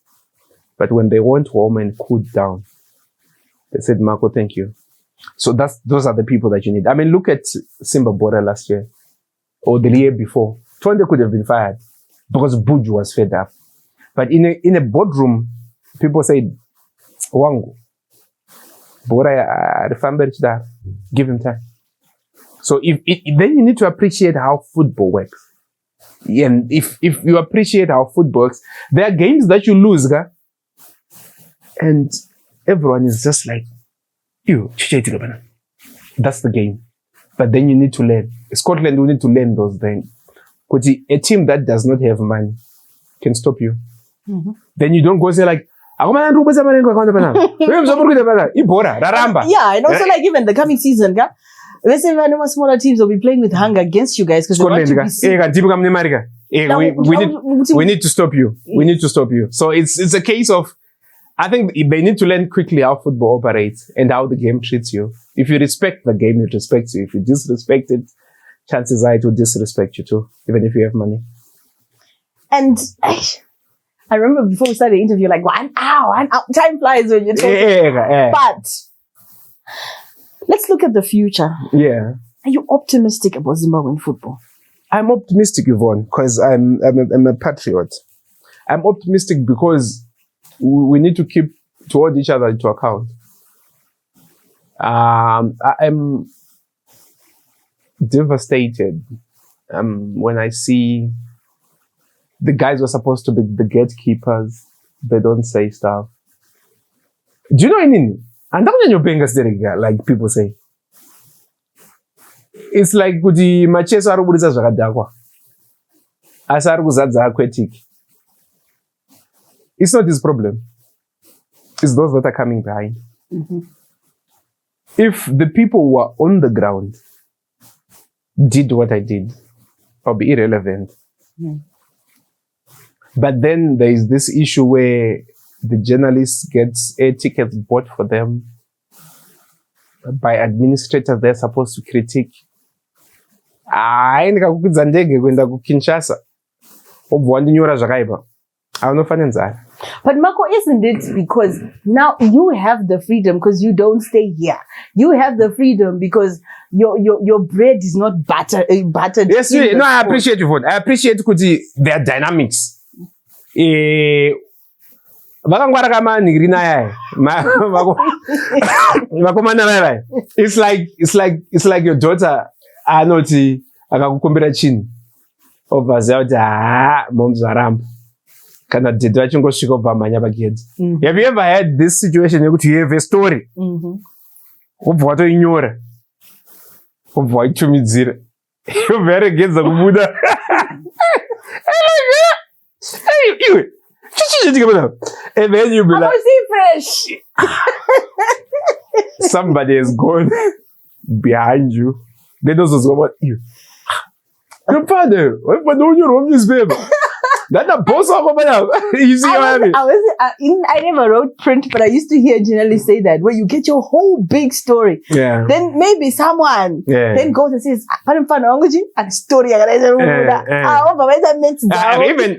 But when they went home and cooled down, they said, Marco, thank you. So those are the people that you need. I mean, look at Zimbabwean last year or the year before. Twende could have been fired because Buju was fed up. But in a boardroom, people said, Wangu, Bora, give him time. So then you need to appreciate how football works. And if you appreciate how football works, there are games that you lose, and everyone is just like, that's the game. But then you need to learn. Scotland will need to learn those things. Because a team that does not have money can stop you. Mm-hmm. Then you don't go say like, yeah, and also like even the coming season, let's say smaller teams will be playing with hunger against you guys because we need to stop you. We need to stop you. So it's a case of, I think they need to learn quickly how football operates and how the game treats you. If you respect the game, it respects you. If you disrespect it, chances are it will disrespect you too, even if you have money. And I remember before we started the interview, like 1 hour, time flies when you're talking. But let's look at the future. Yeah. Are you optimistic about Zimbabwean football? I'm optimistic, Yvonne, because I'm a patriot. I'm optimistic because we need to hold each other into account. I'm devastated when I see the guys who are supposed to be the gatekeepers, they don't say stuff. Do you know anything? And like people say. It's like kuti macheso arubudisa zvakadhakwa. Asi arikuzadza aquatic. It's not his problem. It's those that are coming behind. Mm-hmm. If the people who are on the ground did what I did, I'll be irrelevant. Mm. But then there is this issue where the journalists get air tickets bought for them by administrators they're supposed to critique. Ndikakukudza ndege kuenda kuKinshasa. Obva ndinyora zvakaipa. Aunofane nzara. But Mako, isn't it because now you have the freedom because you don't stay here. You have the freedom because your bread is not buttered. Yes, no, I appreciate you for it. I appreciate kuti their dynamics. It's like your daughter anoti akakukumbira chini obvaziva kuti moms varamba kana dhedhe vachingosvika obva mhanya pagedhi. Have you ever had this situation yekuti you have a story obva watoinyora obva waitumidzira obva yaregedza kubuda iwe and then you be like, fresh. Somebody has gone behind you. They know what's about you. Your father, what don't you wrong newspaper? That's a boss of you see what I mean? I never wrote print, but I used to hear journalists say that where you get your whole big story. Yeah. Then maybe someone then goes and says, and story. Even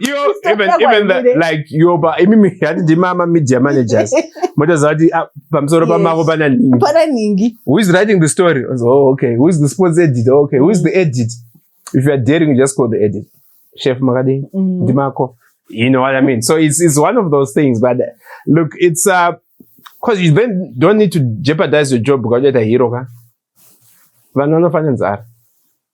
the, like Yoba, Mama media managers. Who is writing the story? Oh, okay. Who is the sports edit? Okay. Who is the edit? If you are daring, you just call the edit. Chef Magadi, Dimako. You know what I mean? So it's one of those things. But look, it's because you then don't need to jeopardize your job because you're a hero.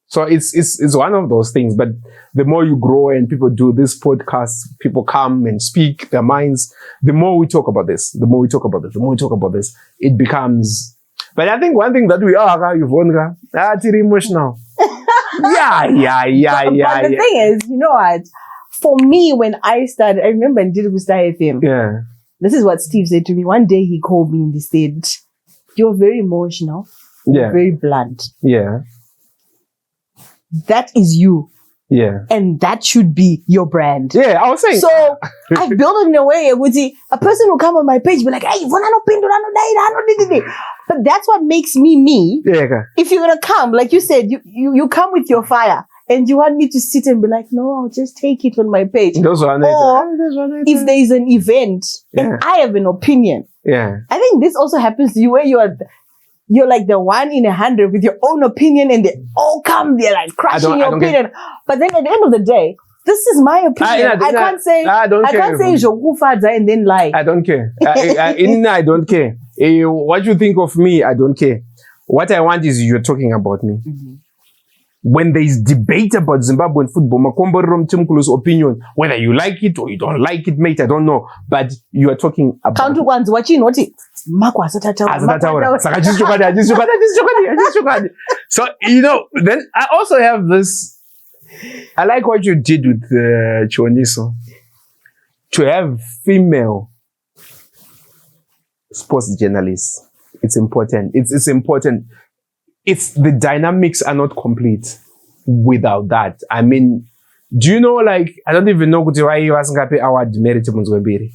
So it's one of those things. But the more you grow and people do this podcast, people come and speak their minds. The more we talk about this, it becomes. But I think one thing that we are, Yvonne, emotional. Yeah. But the thing is, you know what? For me, when I started, I remember in Gusta FM. Yeah. This is what Steve said to me. One day he called me and he said, "You're very emotional. You're very blunt. Yeah. That is you. Yeah. And that should be your brand." Yeah, I was saying. So I built it in a way where a person will come on my page and be like, "Hey, but that's what makes me me. Yeah. If you're gonna come, like you said, you come with your fire and you want me to sit and be like, "No, I'll just take it on my page." Or if there is an event and I have an opinion. Yeah. I think this also happens to you where you're like the 1 in 100 with your own opinion and they all come, they're like crushing your opinion. But then at the end of the day, this is my opinion. I can't say Jokufadza and then lie. I don't care. I don't care. What you think of me, I don't care. What I want is you're talking about me. Mm-hmm. When there is debate about Zimbabwean football, Makomborero Mutimukulu's opinion, whether you like it or you don't like it, mate, I don't know. But you are talking about... Count ones watching what it... So, you know, then I also have this... I like what you did with Chioniso. To have female sports journalists. It's important. It's important. It's the dynamics are not complete without that. I mean, do you know, like, I don't even know why you ask Ngapi award Merit Munzwembiri.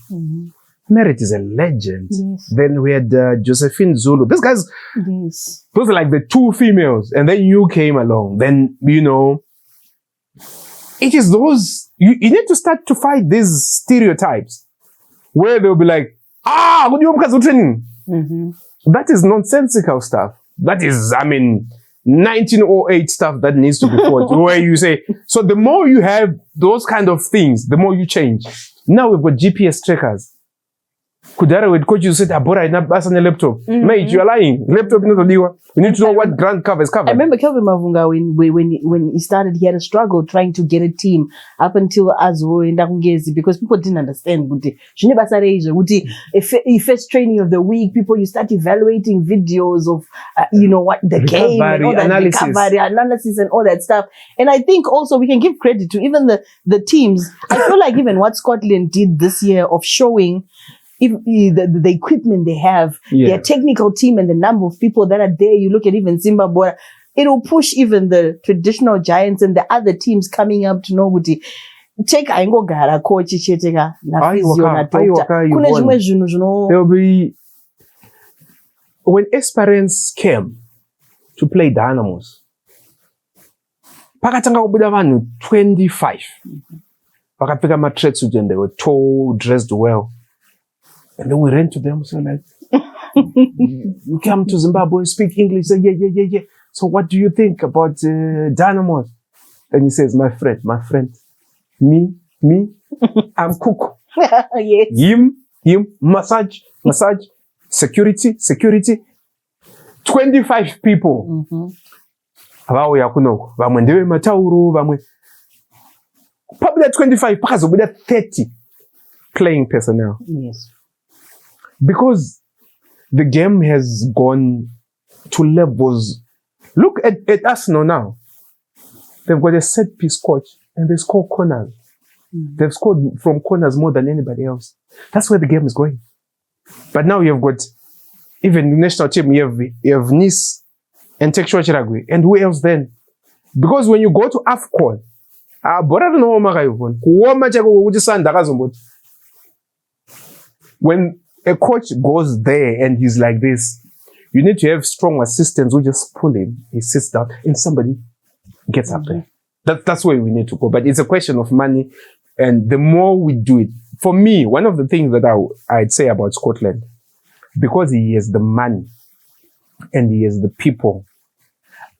Merit is a legend. Yes. Then we had Josephine Zulu. These guys, those are like the two females. And then you came along. Then, you know, it is those, you need to start to fight these stereotypes where they'll be like, that is nonsensical stuff. That is, 1908 stuff that needs to be fought. Where you say, so the more you have those kind of things, the more you change. Now we've got GPS trackers. Kudara with coach, you said, Abora in a laptop. Mate, you're lying. Laptop not diwa. You need to know what ground cover is covered. I remember Kelvin Mavunga when he started, he had a struggle trying to get a team up until Azo and Ndakungezi because people didn't understand. First training of the week, you start evaluating videos of, what the recovery, game and all that recovery, analysis and all that stuff. And I think also we can give credit to even the teams. I feel like even what Scotland did this year of showing the equipment they have, their technical team and the number of people that are there. You look at even Zimbabwe, it will push even the traditional giants and the other teams coming up to know what take aingogara coach cheteka na physio na doctor. Kuna zvimwe zvinhu zvino. There will be when Esperance came to play Dynamos. Pakatanga kubuda vanhu 25. Vakapfeka ma-tracksuit and they were tall, dressed well. And then we ran to them, so like, you come to Zimbabwe, speak English, say, yeah. So what do you think about Dynamos? And he says, my friend, me, I'm cook. Yes. Him, massage, security. 25 people. Probably 25, 30 playing personnel. Yes. Because the game has gone to levels. Look at Arsenal now. They've got a set piece coach and they score corners. They've scored from corners more than anybody else. That's where the game is going. But now you've got even the national team, you have Nice and Texas Chiragwe. And who else then? Because when you go to AFCON, Bora rinooma ka Yvonne. Kuoma chako kuti sanda akazomboti. When a coach goes there and he's like this, you need to have strong assistants who just pull him. He sits down and somebody gets up there. That's where we need to go. But it's a question of money. And the more we do it, for me, one of the things that I'd say about Scotland, because he has the money and he has the people,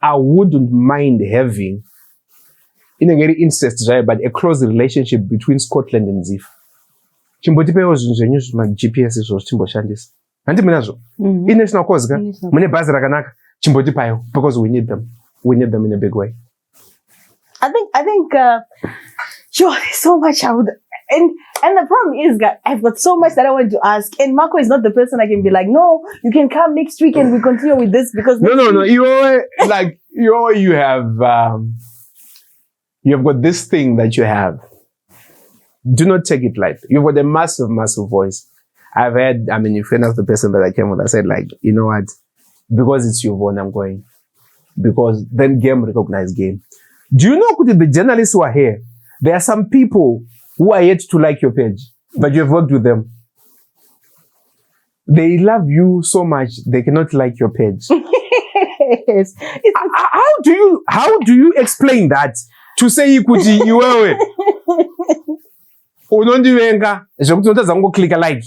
I wouldn't mind having, in a very incest, right, but a close relationship between Scotland and ZIFA. Chimbotipewo zvinhu ma GPS izvo chimboshandisa. Handi munazvo. National cause ka. Mune bhazi rakanaka. Chimbotipayo because we need them. We need them in a big way. I think sure, there's so much I would and the problem is that I've got so much that I want to ask, and Mako is not the person I can be like, no, you can come next week and we continue with this because no. You have got this thing that you have. Do not take it lightly. You've got a massive voice. I've had, if you're not the person that I came with, I said like, you know what? Because it's Yvonne, I'm going. Because then game recognize game. Do you know the journalists who are here? There are some people who are yet to like your page, but you have worked with them. They love you so much, they cannot like your page. Yes. How do you explain that? To say you could you click a like.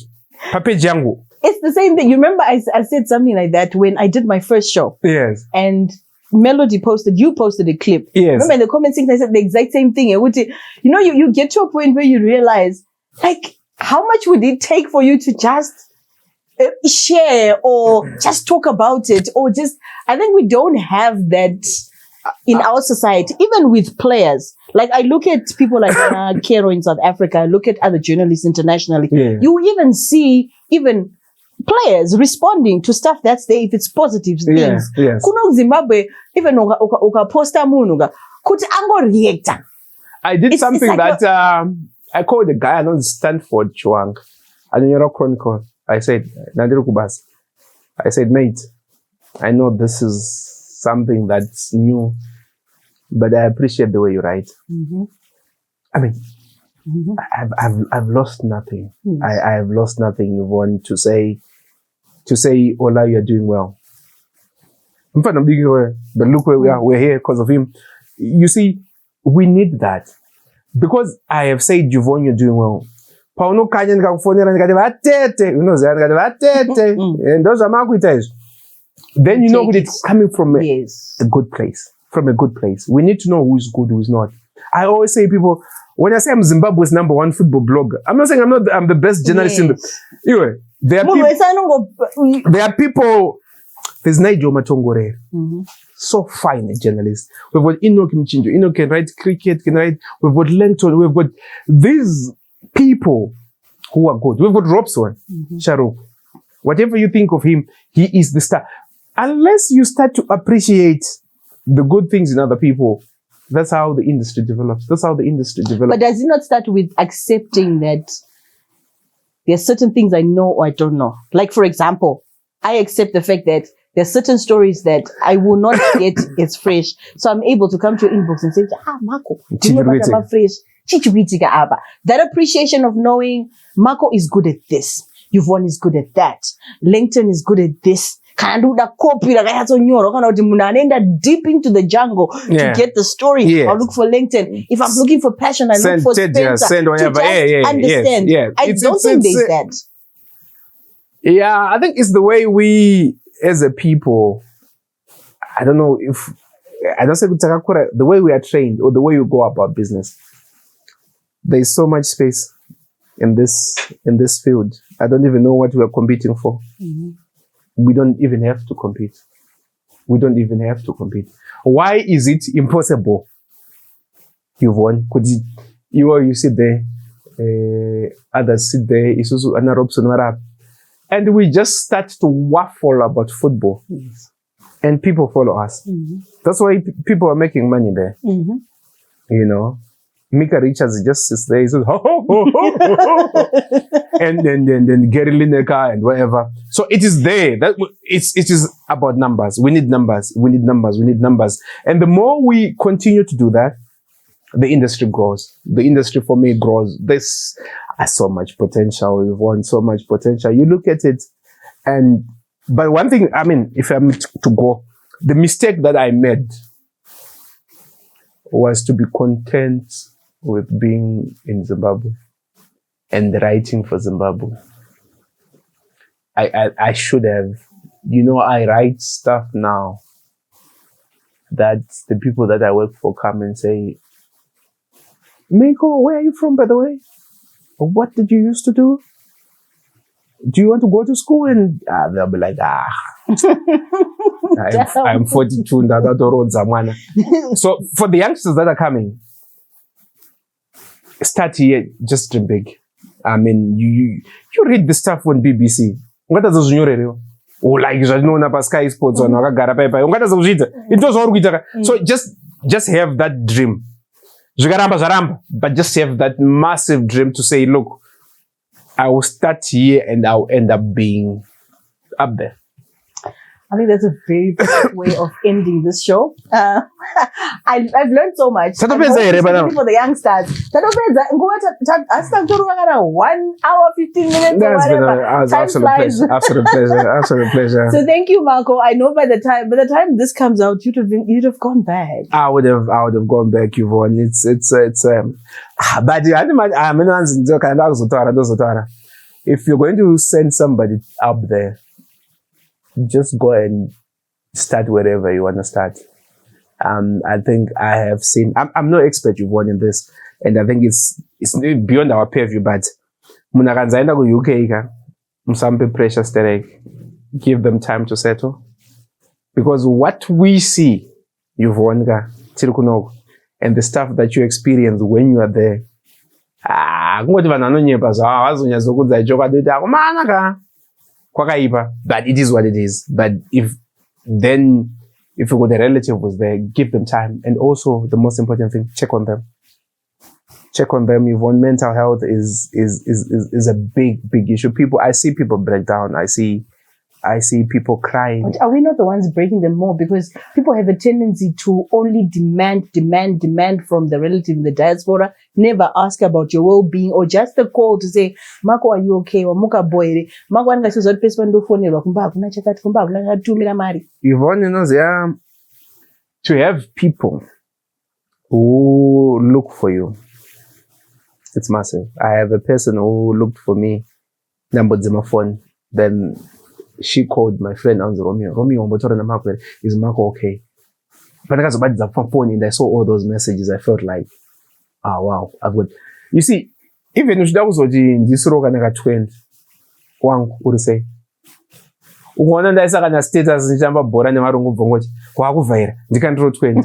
It's the same thing. You remember I said something like that when I did my first show. Yes. And Melody you posted a clip. Yes. Remember in the comment section I said the exact same thing. You get to a point where you realize, like, how much would it take for you to just share or just talk about it or just, I think we don't have that in our society, even with players. Like I look at people like Kero in South Africa, I look at other journalists internationally. Yeah. You even see players responding to stuff that's there if it's positive things. Yes. Kuno Zimbabwe, even uka posta munuga, kuti ango reactor. I did something like that I called the guy on Stanford Chuang, and in Chronicle. I said, I said, mate, I know this is something that's new, but I appreciate the way you write. Mm-hmm. I've lost nothing. Yes. I have lost nothing, Yvonne, to say, Ola, you're doing well. But look where we are. We're here because of him. You see, we need that. Because I have said, Yvonne, you're doing well. And those are marketers. Then you know it's coming from a good place. From a good place. We need to know who's good, who's not. I always say when I say I'm Zimbabwe's #1 football blogger, I'm not saying I'm the best journalist in the... Anyway, there are people... There's Nigel Makomborero. So fine a journalist. We've got Enoch Mchinjo. Enoch can write cricket, we've got Lenton, we've got these people who are good. We've got Robson, Sharuk. Whatever you think of him, he is the star. Unless you start to appreciate the good things in other people, that's how the industry develops. But does it not start with accepting that there are certain things I know or I don't know? Like, for example, I accept the fact that there are certain stories that I will not get as fresh. So I'm able to come to your inbox and say, Mako, you know about fresh. That appreciation of knowing Mako is good at this. Yvonne is good at that. Langton is good at this. Deep into the jungle to get the story. Yes. I'll look for Langton. If I'm looking for passion, I look for Spencer. Send whatever. Understand. Yes. I don't think there's that. Yeah, I think it's the way we, as a people, I don't know if, I don't say the way we are trained or the way we go about business. There's so much space in this field. I don't even know what we are competing for. Mm-hmm. We don't even have to compete. Why is it impossible? Yvonne, you sit there, others sit there, and we just start to waffle about football. Yes. And people follow us. Mm-hmm. That's why people are making money there. Mm-hmm. You know, Mika Richards just sits there, he says, ho, ho, ho, ho, ho, ho. And then Gary Lineker and whatever. So it is there. It is about numbers. We need numbers. And the more we continue to do that, the industry grows. The industry for me grows. There's so much potential. We've won so much potential. You look at it, but one thing, I mean, if I'm to go, the mistake that I made was to be content with being in Zimbabwe and writing for Zimbabwe. I should have, I write stuff now that the people that I work for come and say, Mako, where are you from, by the way? What did you used to do? Do you want to go to school? And they'll be like, I'm 42. So for the youngsters that are coming, start here, just dream big. I mean, you read the stuff on BBC. What does it like Sky Sports on so just have that dream. But just have that massive dream to say, look, I will start here and I'll end up being up there. I think that's a very perfect way of ending this show. I've learned so much. Especially for the youngsters. 1 hour, 15 minutes or whatever. Absolute pleasure. So thank you, Mako. I know by the time this comes out, you'd have gone back. I would have gone back, Yvonne. But if you're going to send somebody up there, just go and start wherever you want to start. I think I have seen, I'm no expert, Yvonne, in this, and I think it's beyond our purview, but munakanzaenda ku UK msampe pressure sterek, give them time to settle, because what we see, Yvonne, and the stuff that you experience when you are there, but it is what it is. But if you got a relative was there, give them time. And also the most important thing, check on them. Yvonne, mental health is a big issue. I see people break down. I see people crying. But are we not the ones breaking them more? Because people have a tendency to only demand from the relative in the diaspora, never ask about your well-being, or just a call to say, Mako, are you okay? Mako, Yvonne, to have people who look for you, it's massive. I have a person who looked for me, numbered my phone, then she called my friend Romeo, is Mako okay? But I got the phone and I saw all those messages. I felt like, wow, I've got. You see, even if that was in this rock and I got 20, one would say, one and I saw a status in Jamba Boran and Marungu Bongoch, Wakuvair, the control 20.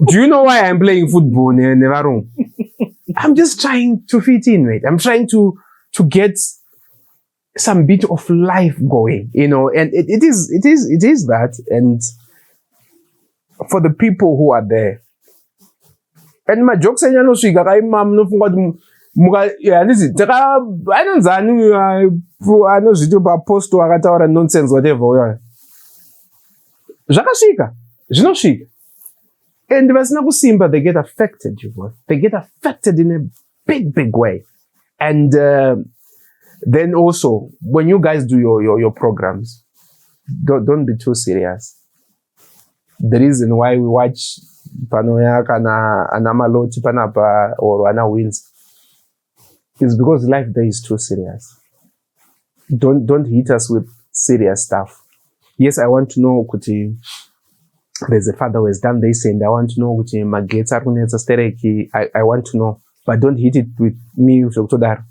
Do you know why I'm playing football in Nevarung? I'm just trying to fit in, mate. I'm trying to get some bit of life going, and it is that. And for the people who are there, and my jokes are no sugar, I know post to a nonsense, whatever. And there's no Simba, they get affected, they get affected in a big way. And then also, when you guys do your programs, don't be too serious. The reason why we watch Panoyak and Anamaloti Panapa or Ana wins is because life there is too serious. Don't hit us with serious stuff. Yes, I want to know Kuti. There's a father who has done this, and I want to know Kuti Mageta Stereki. I want to know, but don't hit it with me Todar.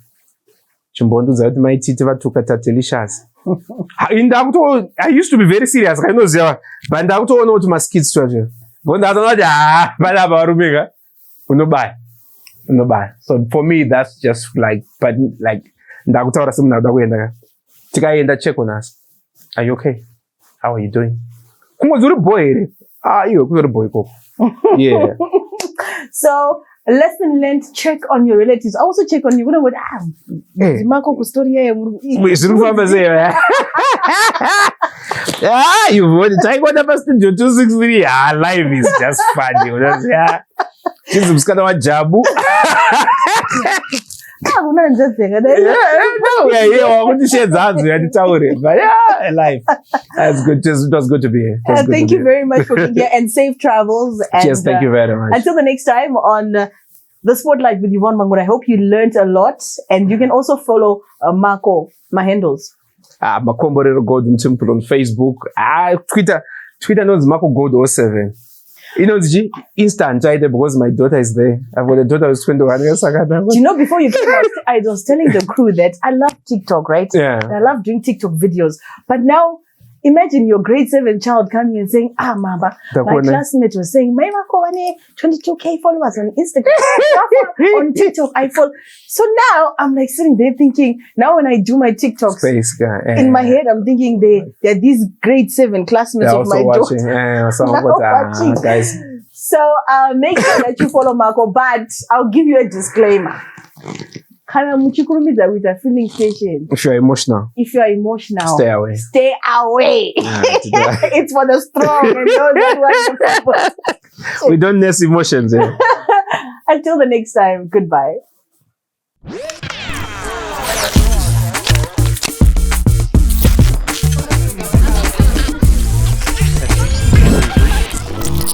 Chimbondu zaidi maititi vatukata delicious. I used to be very serious. I know there, but ndakutoona kuti maskits twaje. Bonda don't balaba rumega. Unobai. So for me, that's just like, but like ndakutaura semuna ndakuenda. Tikaenda check on us. Are you okay? How are you doing? Kumozuri boy. You kuzuri boy koko. Yeah. So lesson learned, check on your relatives. Also check on you. Yeah, you've won it. I got the studio 263. Life is just funny. Yeah. She's a wa jabu. No, we are here. I want to share that. We had to tell it. But yeah, life. That's good. It was good to be here. Thank you very much for being here and safe travels. And, cheers. Thank you very much. Until the next time on the Spotlight with Yvonne Mangunda. I hope you learned a lot. And you can also follow Mako, my handles. Makomborero Gold Mutimukulu on Facebook. Twitter knows MakoGold 07. You know, instant right there because my daughter is there. I've got a daughter who's 21 years old. Do you know, before you came out, I was telling the crew that I love TikTok, right? Yeah. I love doing TikTok videos. But now, imagine your grade 7 child coming and saying, Mama, my classmate was saying, my Mako, 22K followers on Instagram, on TikTok, I follow. So now I'm like sitting there thinking, now when I do my TikToks, in my head, I'm thinking they're these grade 7 classmates of my daughter. Watching. Guys. So make sure that you follow Mako, but I'll give you a disclaimer. With a filling station. If you're emotional, stay away. Stay away. It's for the strong and those that want the purpose. We don't nest emotions. Until the next time, goodbye.